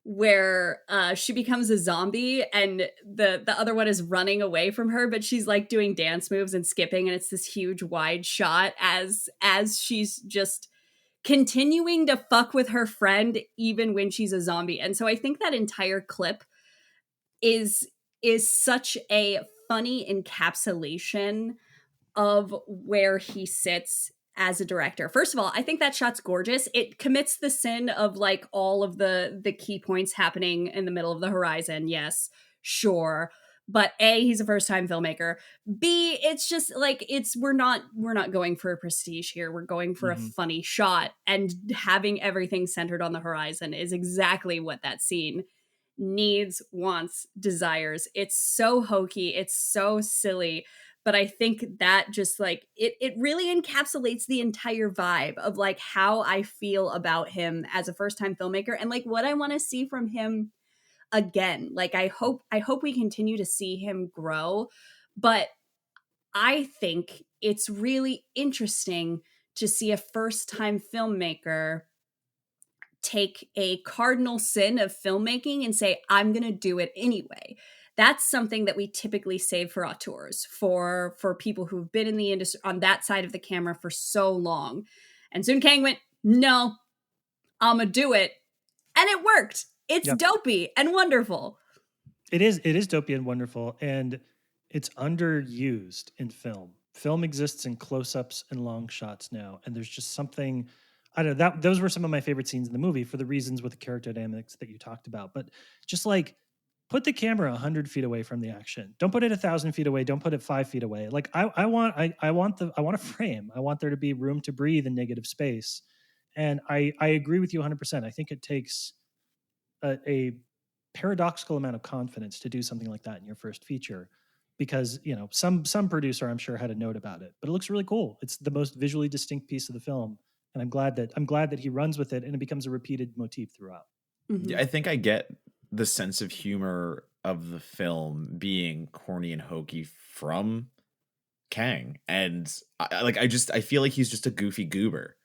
[SPEAKER 3] where she becomes a zombie and the other one is running away from her, but she's like doing dance moves and skipping, and it's this huge wide shot as she's just continuing to fuck with her friend even when she's a zombie. And so I think that entire clip is such a funny encapsulation of where he sits as a director. First of all, I think that shot's gorgeous. It commits the sin of like all of the key points happening in the middle of the horizon. Yes, sure. But A, he's a first-time filmmaker. B, it's just like we're not going for a prestige here. We're going for a funny shot, and having everything centered on the horizon is exactly what that scene needs, wants, desires. It's so hokey, it's so silly, but I think that just like it really encapsulates the entire vibe of like how I feel about him as a first-time filmmaker and like what I want to see from him again. Like I hope we continue to see him grow, but I think it's really interesting to see a first-time filmmaker take a cardinal sin of filmmaking and say, I'm going to do it anyway. That's something that we typically save for auteurs, for people who've been in the industry on that side of the camera for so long. And Soon Kang went, no, I'm going to do it. And it worked. It's dopey and wonderful.
[SPEAKER 1] It is dopey and wonderful, and it's underused in film. Film exists in close-ups and long shots now, and there's just something, I don't know, those were some of my favorite scenes in the movie for the reasons with the character dynamics that you talked about. But just like put the camera 100 feet away from the action. Don't put it 1,000 feet away. Don't put it 5 feet away. Like I want a frame. I want there to be room to breathe in negative space. And I agree with you 100%. I think it takes a paradoxical amount of confidence to do something like that in your first feature, because some producer I'm sure had a note about it, but it looks really cool. It's the most visually distinct piece of the film, and I'm glad that he runs with it and it becomes a repeated motif throughout.
[SPEAKER 2] Yeah, I think I get the sense of humor of the film being corny and hokey from Kang, and I feel like he's just a goofy goober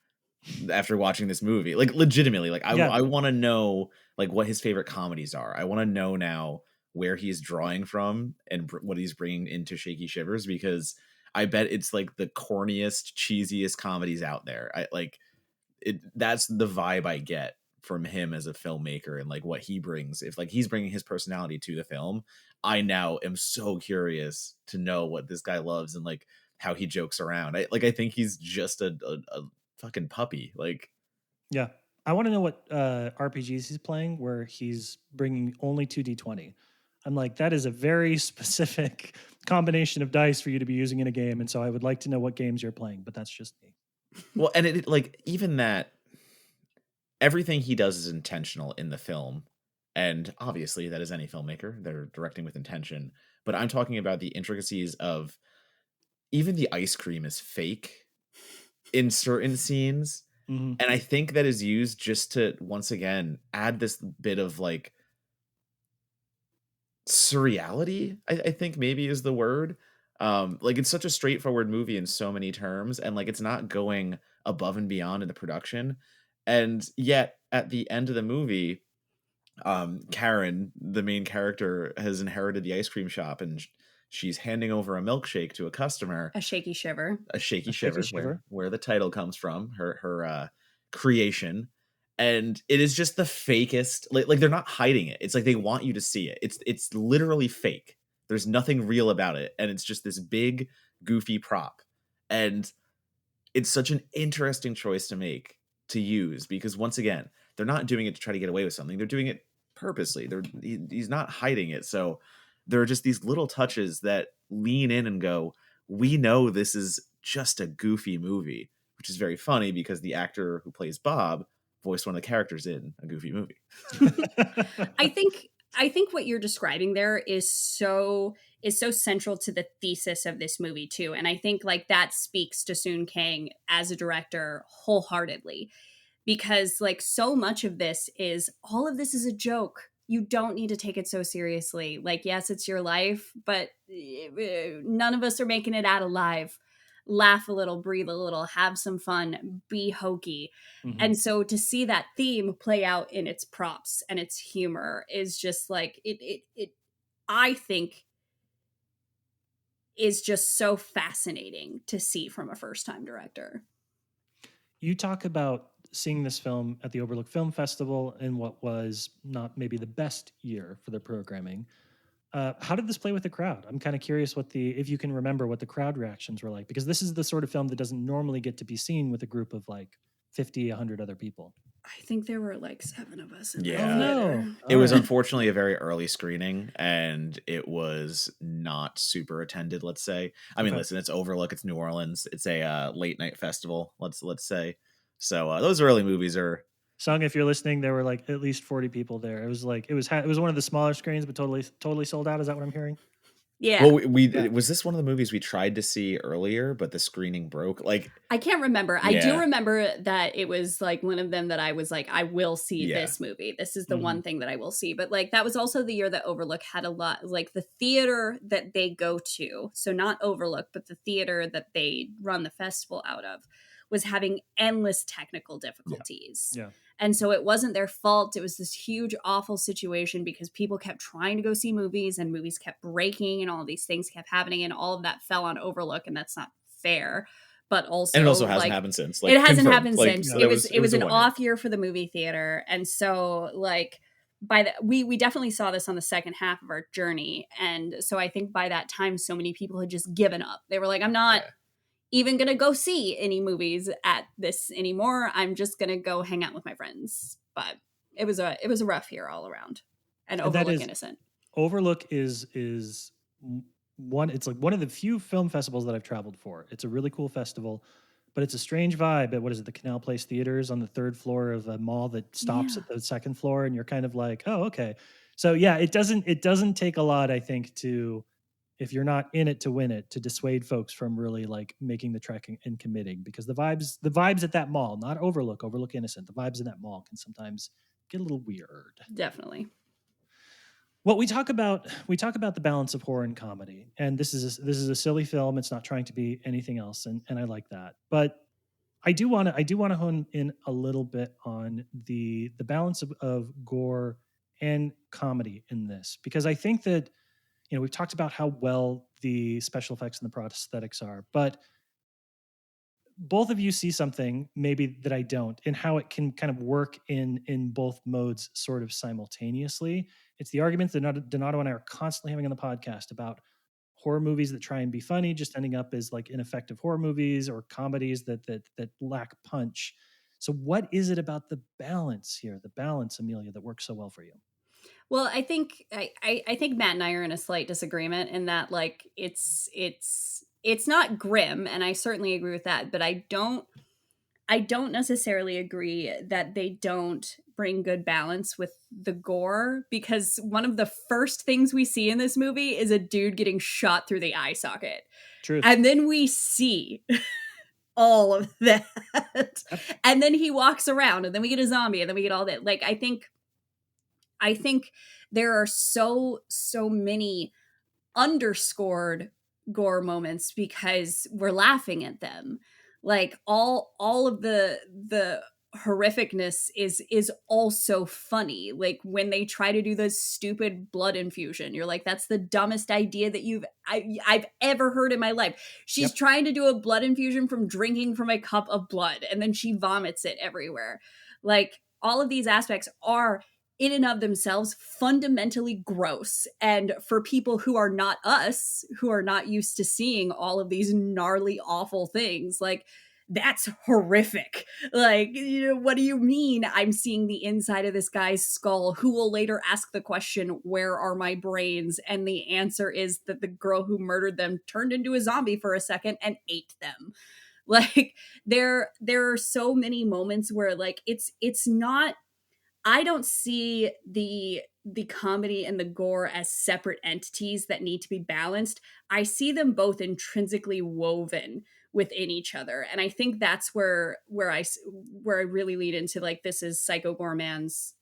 [SPEAKER 2] after watching this movie. Like legitimately, like I want to know like what his favorite comedies are. I want to know now where he's drawing from and what he's bringing into Shaky Shivers, because I bet it's like the corniest, cheesiest comedies out there. That's the vibe I get from him as a filmmaker and like what he brings. If like he's bringing his personality to the film, I now am so curious to know what this guy loves and like how he jokes around. I think he's just a fucking puppy. Like,
[SPEAKER 1] yeah, I want to know what RPGs he's playing where he's bringing only 2d20. I'm like, that is a very specific combination of dice for you to be using in a game, and so I would like to know what games you're playing, but that's just me.
[SPEAKER 2] Well, and it like even that everything he does is intentional in the film, and obviously that is any filmmaker. They're directing with intention, but I'm talking about the intricacies of even the ice cream is fake in certain scenes.
[SPEAKER 1] Mm-hmm.
[SPEAKER 2] And I think that is used just to once again add this bit of like surreality, I think maybe is the word. Like it's such a straightforward movie in so many terms, and like it's not going above and beyond in the production. And yet at the end of the movie, Karen, the main character, has inherited the ice cream shop, and she's handing over a milkshake to a customer.
[SPEAKER 3] A shaky shiver.
[SPEAKER 2] A shaky shiver, where the title comes from, her creation. And it is just the fakest, like they're not hiding it. It's like they want you to see it. It's literally fake. There's nothing real about it, and it's just this big goofy prop. And it's such an interesting choice to use, because once again, they're not doing it to try to get away with something. They're doing it purposely. He's not hiding it. So there are just these little touches that lean in and go, we know this is just a goofy movie which is very funny because the actor who plays Bob voiced one of the characters in a Goofy movie.
[SPEAKER 3] I think what you're describing there is so central to the thesis of this movie too. And I think like that speaks to Soon Kang as a director wholeheartedly, because like so much of this is, all of this is a joke. You don't need to take it so seriously. Like, yes, it's your life, but none of us are making it out alive. Laugh a little, breathe a little, have some fun, be hokey.
[SPEAKER 1] Mhm.
[SPEAKER 3] And so to see that theme play out in its props and its humor is just like, it I think is just so fascinating to see from a first-time director.
[SPEAKER 1] You talk about seeing this film at the Overlook Film Festival in what was not maybe the best year for the programming. How did this play with the crowd? I'm kind of curious if you can remember what the crowd reactions were like, because this is the sort of film that doesn't normally get to be seen with a group of like 50, 100 other people.
[SPEAKER 3] I think there were like 7 of us in
[SPEAKER 2] Yeah.
[SPEAKER 3] the theater.
[SPEAKER 1] No.
[SPEAKER 2] It was unfortunately a very early screening, and it was not super attended, let's say. I mean,
[SPEAKER 1] Okay.
[SPEAKER 2] listen, it's Overlook, it's New Orleans, it's a late night festival, let's say. So those early movies are...
[SPEAKER 1] Sung, if you're listening, there were like at least 40 people there. It was like it was one of the smaller screens, but totally sold out. Is that what I'm hearing?
[SPEAKER 3] Yeah.
[SPEAKER 2] Well,
[SPEAKER 1] Yeah.
[SPEAKER 2] was this one of the movies we tried to see earlier, but the screening broke? Like,
[SPEAKER 3] I can't remember. I do
[SPEAKER 2] Yeah.
[SPEAKER 3] remember that it was like one of them that I was like, I will see
[SPEAKER 2] Yeah.
[SPEAKER 3] this movie. This is the
[SPEAKER 1] Mhm.
[SPEAKER 3] one thing that I will see. But like that was also the year that Overlook had a lot, like the theater that they go to. So not Overlook, but the theater that they run the festival out of was having endless technical difficulties.
[SPEAKER 1] Yeah.
[SPEAKER 3] And so it wasn't their fault. It was this huge, awful situation because people kept trying to go see movies and movies kept breaking and all these things kept happening and all of that fell on Overlook, and that's not fair. But also,
[SPEAKER 2] and it also hasn't
[SPEAKER 3] like,
[SPEAKER 2] happened since.
[SPEAKER 3] it hasn't
[SPEAKER 2] confirmed.
[SPEAKER 3] happened
[SPEAKER 2] Like,
[SPEAKER 3] since.
[SPEAKER 2] so
[SPEAKER 3] It was
[SPEAKER 2] a
[SPEAKER 3] an
[SPEAKER 2] 1 year.
[SPEAKER 3] off year for the movie theater. And so like we definitely saw this on the second half of our journey. And so I think by that time, so many people had just given up. They were like, I'm not even gonna go see any movies at this anymore. I'm just gonna go hang out with my friends. But it was a rough year all around. And
[SPEAKER 1] And that
[SPEAKER 3] Overlook
[SPEAKER 1] is-
[SPEAKER 3] innocent.
[SPEAKER 1] Overlook is one. It's like one of the few film festivals that I've traveled for. It's a really cool festival, but it's a strange vibe at, what is it, the Canal Place Theaters on the 3rd floor of a mall that stops
[SPEAKER 3] Yeah.
[SPEAKER 1] at the 2nd floor, and you're kind of like, oh, okay. So yeah, it doesn't take a lot, I think, to, if you're not in it to win it, to dissuade folks from really like making the trek and committing, because the vibes at that mall, not Overlook innocent, the vibes in that mall can sometimes get a little weird.
[SPEAKER 3] Definitely.
[SPEAKER 1] Well, we talk about the balance of horror and comedy, and this is a silly film. It's not trying to be anything else, and I like that. But I do want to hone in a little bit on the balance of gore and comedy in this, because I think that, you know, we've talked about how well the special effects and the prosthetics are, but both of you see something maybe that I don't, and how it can kind of work in both modes sort of simultaneously. It's the arguments that Donato and I are constantly having on the podcast about horror movies that try and be funny just ending up as like ineffective horror movies, or comedies that lack punch. So what is it about the balance here, Amelia, that works so well for you?
[SPEAKER 3] Well, I think I think Matt and I are in a slight disagreement in that like it's not grim, and I certainly agree with that, but I don't necessarily agree that they don't bring good balance with the gore, because one of the first things we see in this movie is a dude getting shot through the eye socket.
[SPEAKER 1] Truth.
[SPEAKER 3] And then we see all of that. And then he walks around, and then we get a zombie, and then we get all that. Like, I think there are so many underscored gore moments because we're laughing at them. Like all of the horrificness is also funny. Like when they try to do the stupid blood infusion, you're like, that's the dumbest idea that I've ever heard in my life. She's trying to do a blood infusion from drinking from a cup of blood, and then she vomits it everywhere. Like all of these aspects are in and of themselves fundamentally gross. And for people who are not us, who are not used to seeing all of these gnarly, awful things, like, that's horrific. Like, you know, what do you mean I'm seeing the inside of this guy's skull, who will later ask the question, where are my brains? And the answer is that the girl who murdered them turned into a zombie for a second and ate them. Like there are so many moments where like it's not, I don't see the comedy and the gore as separate entities that need to be balanced. I see them both intrinsically woven within each other, and I think that's where I really lead into like this is Psycho Gorman's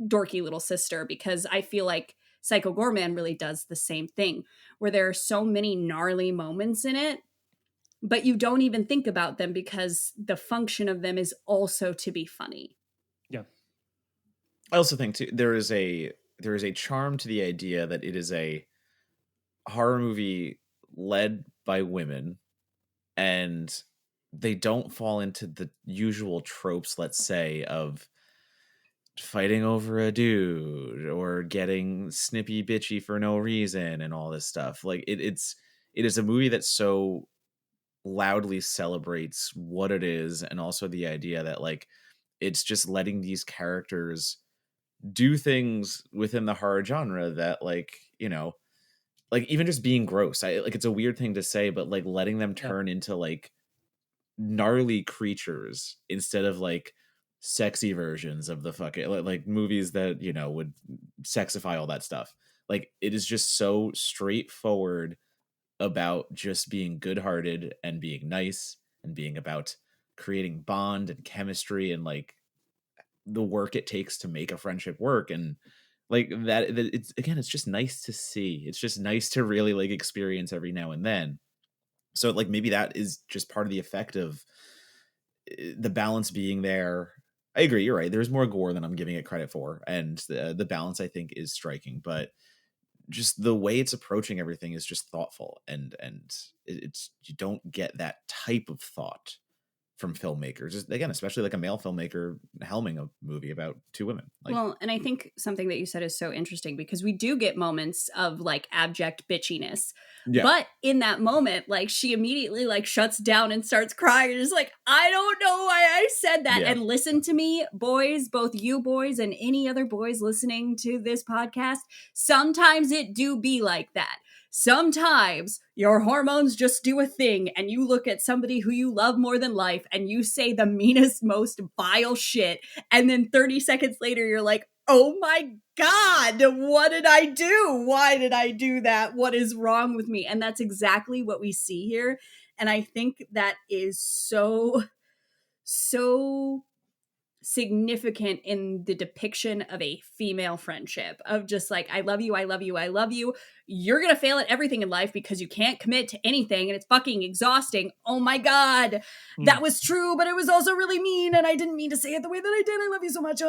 [SPEAKER 3] dorky little sister, because I feel like Psycho Gorman really does the same thing, where there are so many gnarly moments in it, but you don't even think about them because the function of them is also to be funny.
[SPEAKER 1] Yeah.
[SPEAKER 2] I also think too there is a charm to the idea that it is a horror movie led by women, and they don't fall into the usual tropes, let's say, of fighting over a dude or getting snippy bitchy for no reason and all this stuff. Like it is a movie that so loudly celebrates what it is, and also the idea that like it's just letting these characters do things within the horror genre that like, you know, like even just being gross. I like it's a weird thing to say, but like letting them
[SPEAKER 1] Yeah.
[SPEAKER 2] turn into like gnarly creatures instead of like sexy versions of the fucking like movies that, you know, would sexify all that stuff. Like it is just so straightforward about just being good-hearted and being nice and being about creating bond and chemistry and like the work it takes to make a friendship work. And like that it's again, it's just nice to see. It's just nice to really like experience every now and then. So like maybe that is just part of the effect of the balance being there. I agree, you're right, there's more gore than I'm giving it credit for, and the balance I think is striking, but just the way it's approaching everything is just thoughtful, and it's you don't get that type of thought from filmmakers, again, especially like a male filmmaker helming a movie about two women. Like,
[SPEAKER 3] Well, and I think something that you said is so interesting, because we do get moments of like abject bitchiness.
[SPEAKER 2] yeah,
[SPEAKER 3] But in that moment, like she immediately like shuts down and starts crying and is like, I don't know why I said that.
[SPEAKER 2] Yeah.
[SPEAKER 3] And listen to me, boys, both you boys and any other boys listening to this podcast. Sometimes it do be like that. Sometimes your hormones just do a thing, and you look at somebody who you love more than life and you say the meanest, most vile shit. And then 30 seconds later, you're like, oh my God, what did I do? Why did I do that? What is wrong with me? And that's exactly what we see here. And I think that is so significant in the depiction of a female friendship, of just like, I love you, I love you, I love you. You're gonna fail at everything in life because you can't commit to anything, and it's fucking exhausting. Oh my God, that was true, but it was also really mean, and I didn't mean to say it the way that I did. I love you so much.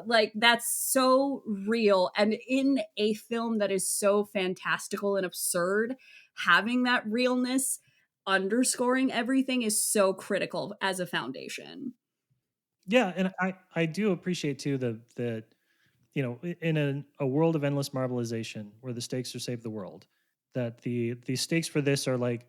[SPEAKER 3] Like that's so real, and in a film that is so fantastical and absurd, having that realness underscoring everything is so critical as a foundation.
[SPEAKER 1] Yeah, and I do appreciate too the you know, in a world of endless marbleization where the stakes are save the world, that the stakes for this are like,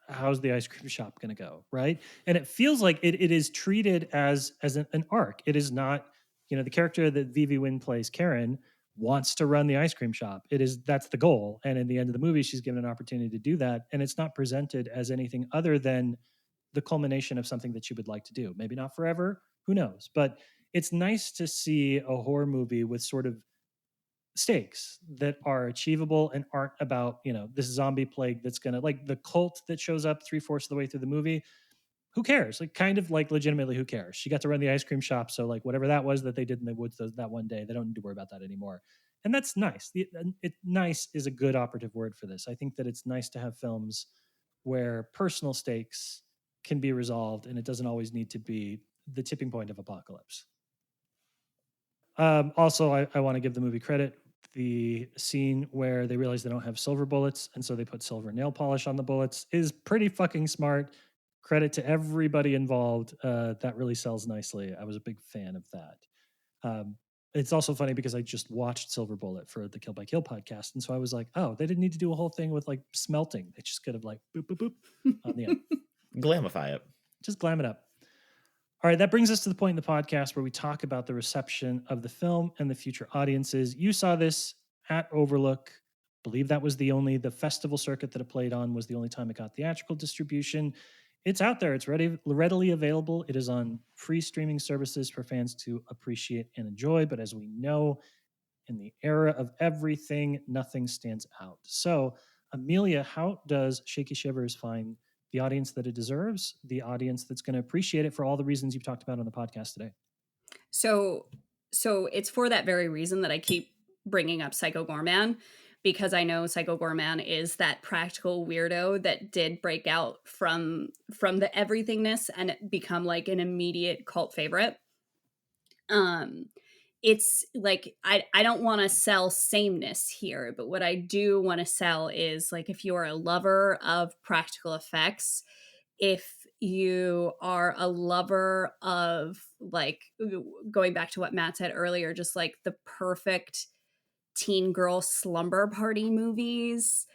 [SPEAKER 1] how's the ice cream shop going to go, right? And it feels like it is treated as an arc. It is not, you know, the character that Vivi Wynn plays, Karen, wants to run the ice cream shop. That's the goal, and in the end of the movie, she's given an opportunity to do that, and it's not presented as anything other than the culmination of something that you would like to do. Maybe not forever, who knows? But it's nice to see a horror movie with sort of stakes that are achievable and aren't about, you know, this zombie plague that's gonna, like the cult that shows up 3/4 of the way through the movie. Who cares? Like, kind of like legitimately, who cares? She got to run the ice cream shop, so like whatever that was that they did in the woods that one day, they don't need to worry about that anymore. And that's nice. Nice is a good operative word for this. I think that it's nice to have films where personal stakes can be resolved, and it doesn't always need to be the tipping point of apocalypse. Also, I want to give the movie credit. The scene where they realize they don't have silver bullets, and so they put silver nail polish on the bullets, is pretty fucking smart. Credit to everybody involved. That really sells nicely. I was a big fan of that. It's also funny because I just watched Silver Bullet for the Kill by Kill podcast, and so I was like, oh, they didn't need to do a whole thing with like smelting. They just could have like boop boop boop on the end.
[SPEAKER 2] Glamify it.
[SPEAKER 1] Just glam it up. All right, that brings us to the point in the podcast where we talk about the reception of the film and the future audiences. You saw this at Overlook. I believe that was the festival circuit that it played on was the only time it got theatrical distribution. It's out there. It's readily available. It is on free streaming services for fans to appreciate and enjoy. But as we know, in the era of everything, nothing stands out. So, Amelia, how does Shaky Shivers find the audience that it deserves, the audience that's going to appreciate it for all the reasons you've talked about on the podcast today?
[SPEAKER 3] So it's for that very reason that I keep bringing up Psycho Gorman, because I know Psycho Gorman is that practical weirdo that did break out from the everythingness and become like an immediate cult favorite. It's like I don't want to sell sameness here, but what I do want to sell is like, if you are a lover of practical effects, if you are a lover of, like, going back to what Matt said earlier, just like the perfect teen girl slumber party movies,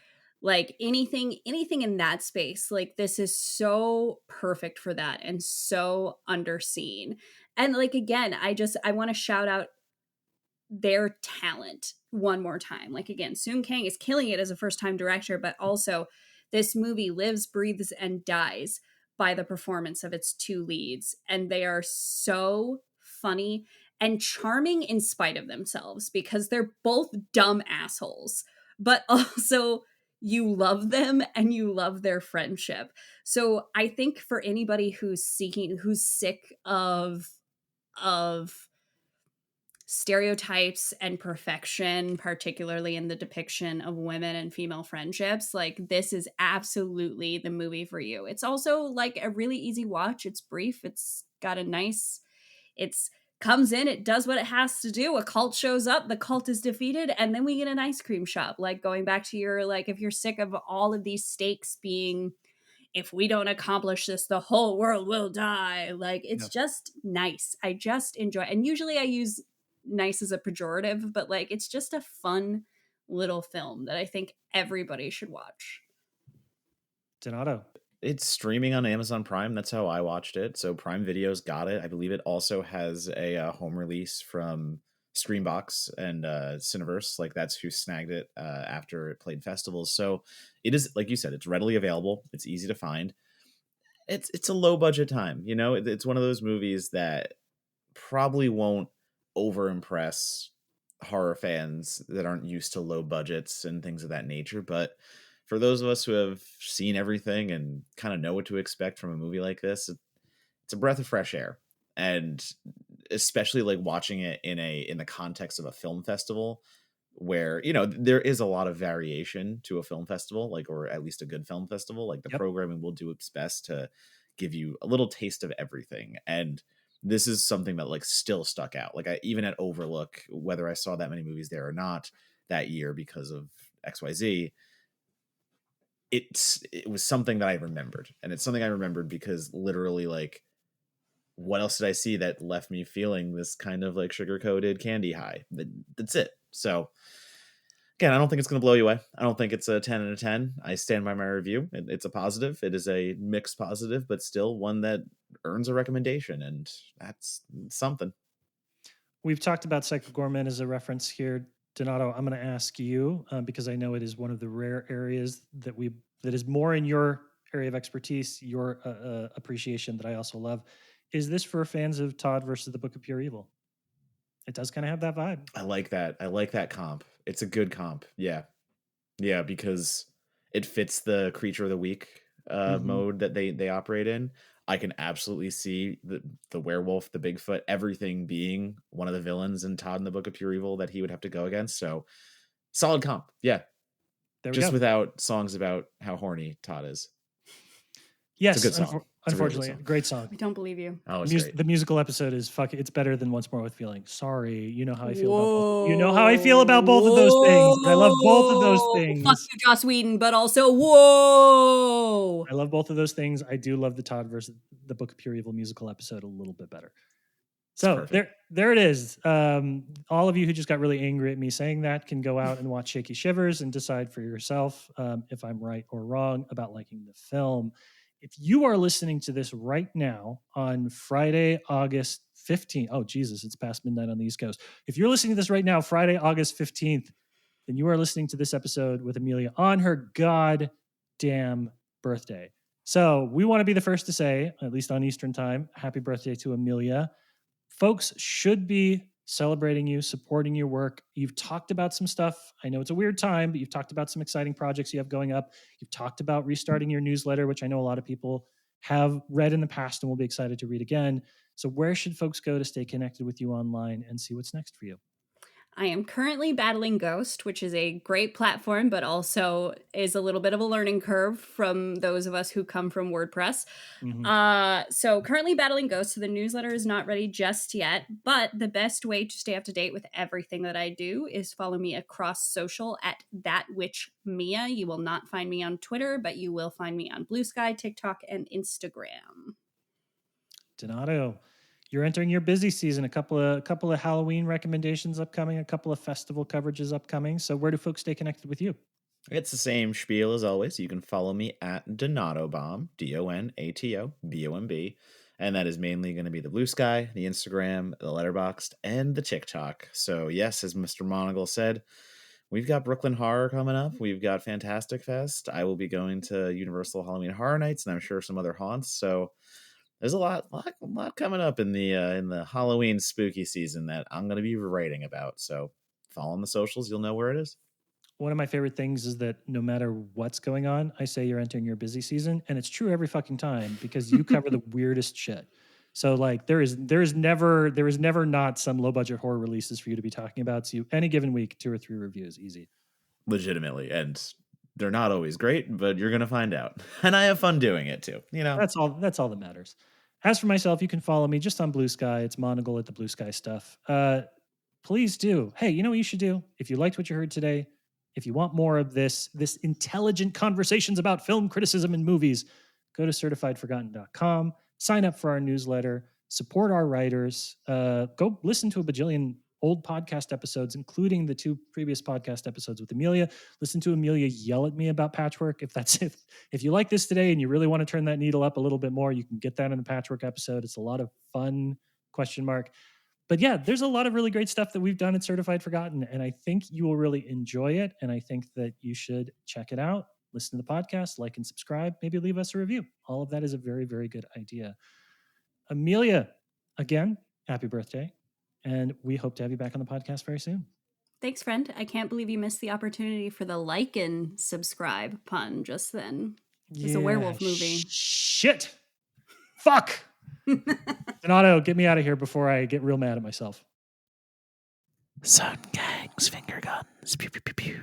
[SPEAKER 3] like anything in that space, like this is so perfect for that and so underseen. And like, again, I want to shout out their talent one more time. Like, again, Soon Kang is killing it as a first time director, but also this movie lives, breathes, and dies by the performance of its two leads. And they are so funny and charming in spite of themselves, because they're both dumb assholes, but also you love them and you love their friendship. So I think for anybody who's sick of stereotypes and perfection, particularly in the depiction of women and female friendships, like, this is absolutely the movie for you. It's also like a really easy watch. It's brief. It's got a nice, it's comes in, it does what it has to do. A cult shows up, the cult is defeated, and then we get an ice cream shop. Like, going back to your, like, if you're sick of all of these stakes being, if we don't accomplish this, the whole world will die. Like, it's just nice. I just enjoy. And usually I use nice as a pejorative, but like, it's just a fun little film that I think everybody should watch.
[SPEAKER 1] Donato.
[SPEAKER 2] It's streaming on Amazon Prime. That's how I watched it. So Prime Video's got it. I believe it also has a home release from Screenbox and Cineverse. Like, that's who snagged it after it played festivals. So it is, like you said, it's readily available. It's easy to find. It's a low budget time. You know, it's one of those movies that probably won't over impress horror fans that aren't used to low budgets and things of that nature. But for those of us who have seen everything and kind of know what to expect from a movie like this, it's a breath of fresh air. And especially like watching it in the context of a film festival, where, you know, there is a lot of variation to a film festival, like, or at least a good film festival. Like, the programming will do its best to give you a little taste of everything. And this is something that like still stuck out. Like, even at Overlook, whether I saw that many movies there or not that year because of XYZ, it was something that I remembered. And it's something I remembered because literally, like, what else did I see that left me feeling this kind of like sugar-coated candy high? That's it. So again, I don't think it's going to blow you away. I don't think it's a 10 out of 10. I stand by my review. It's a positive. It is a mixed positive, but still one that earns a recommendation, and that's something.
[SPEAKER 1] We've talked about Psycho Gorman as a reference here. Donato, I'm going to ask you, because I know it is one of the rare areas that is more in your area of expertise, your appreciation, that I also love. Is this for fans of Todd versus the Book of Pure Evil? It does kind of have that vibe.
[SPEAKER 2] I like that. I like that comp. It's a good comp. Yeah. Yeah, because it fits the creature of the week mode that they operate in. I can absolutely see the werewolf, the Bigfoot, everything being one of the villains in Todd and the Book of Pure Evil that he would have to go against. So solid comp. Yeah. Just without songs about how horny Todd is.
[SPEAKER 1] Yes,
[SPEAKER 2] it's a good song.
[SPEAKER 1] Unfortunately,
[SPEAKER 2] really
[SPEAKER 1] great song.
[SPEAKER 3] I don't believe you.
[SPEAKER 2] Oh, it's great.
[SPEAKER 1] The musical episode is it's better than Once More with Feeling. Sorry, you know how I feel about both. You know how I feel about both of those things. I love both of those things.
[SPEAKER 3] Fuck you, Joss Whedon, but also whoa.
[SPEAKER 1] I love both of those things. I do love the Todd versus the Book of Pure Evil musical episode a little bit better. So there it is. All of you who just got really angry at me saying that can go out and watch Shaky Shivers and decide for yourself if I'm right or wrong about liking the film. If you are listening to this right now on Friday, August 15th, oh, Jesus, it's past midnight on the East Coast. If you're listening to this right now, Friday, August 15th, then you are listening to this episode with Amelia on her goddamn birthday. So we want to be the first to say, at least on Eastern time, happy birthday to Amelia. Folks should be celebrating you, supporting your work. You've talked about some stuff. I know it's a weird time, but you've talked about some exciting projects you have going up. You've talked about restarting your newsletter, which I know a lot of people have read in the past and will be excited to read again. So where should folks go to stay connected with you online and see what's next for you?
[SPEAKER 3] I am currently battling Ghost, which is a great platform, but also is a little bit of a learning curve from those of us who come from WordPress. So currently battling Ghost, so the newsletter is not ready just yet, but the best way to stay up to date with everything that I do is follow me across social at ThatWitchMia. You will not find me on Twitter, but you will find me on Blue Sky, TikTok, and Instagram.
[SPEAKER 1] Donato, you're entering your busy season. A couple of Halloween recommendations upcoming, a couple of festival coverages upcoming. So where do folks stay connected with you?
[SPEAKER 2] It's the same spiel as always. You can follow me at DonatoBomb, DonatoBomb, and that is mainly going to be the Blue Sky, the Instagram, the Letterboxd, and the TikTok. So yes, as Mr. Monagle said, we've got Brooklyn Horror coming up. We've got Fantastic Fest. I will be going to Universal Halloween Horror Nights, and I'm sure some other haunts. So there's a lot coming up in the Halloween spooky season that I'm going to be writing about. So follow on the socials, you'll know where it is.
[SPEAKER 1] One of my favorite things is that no matter what's going on, I say you're entering your busy season, and it's true every fucking time because you cover the weirdest shit. So like there is never not some low budget horror releases for you to be talking about. So any given week, 2 or 3 reviews, easy.
[SPEAKER 2] Legitimately, and they're not always great, but you're gonna find out. And I have fun doing it too. You know,
[SPEAKER 1] that's all that matters. As for myself, you can follow me just on Blue Sky. It's Monagle at the Blue Sky stuff. Please do. Hey, you know what you should do? If you liked what you heard today, if you want more of this intelligent conversations about film criticism and movies, go to certifiedforgotten.com, sign up for our newsletter, support our writers, go listen to a bajillion old podcast episodes, including the 2 previous podcast episodes with Amelia. Listen to Amelia yell at me about Patchwork. If you like this today and you really want to turn that needle up a little bit more, you can get that in the Patchwork episode. It's a lot of fun, ? But yeah, there's a lot of really great stuff that we've done at Certified Forgotten, and I think you will really enjoy it. And I think that you should check it out, listen to the podcast, like and subscribe, maybe leave us a review. All of that is a very, very good idea. Amelia, again, happy birthday. And we hope to have you back on the podcast very soon.
[SPEAKER 3] Thanks, friend. I can't believe you missed the opportunity for the like and subscribe pun just then. It's a werewolf movie.
[SPEAKER 1] Shit. Fuck. Donato, get me out of here before I get real mad at myself.
[SPEAKER 2] Sun Kang's finger guns. Pew, pew, pew, pew.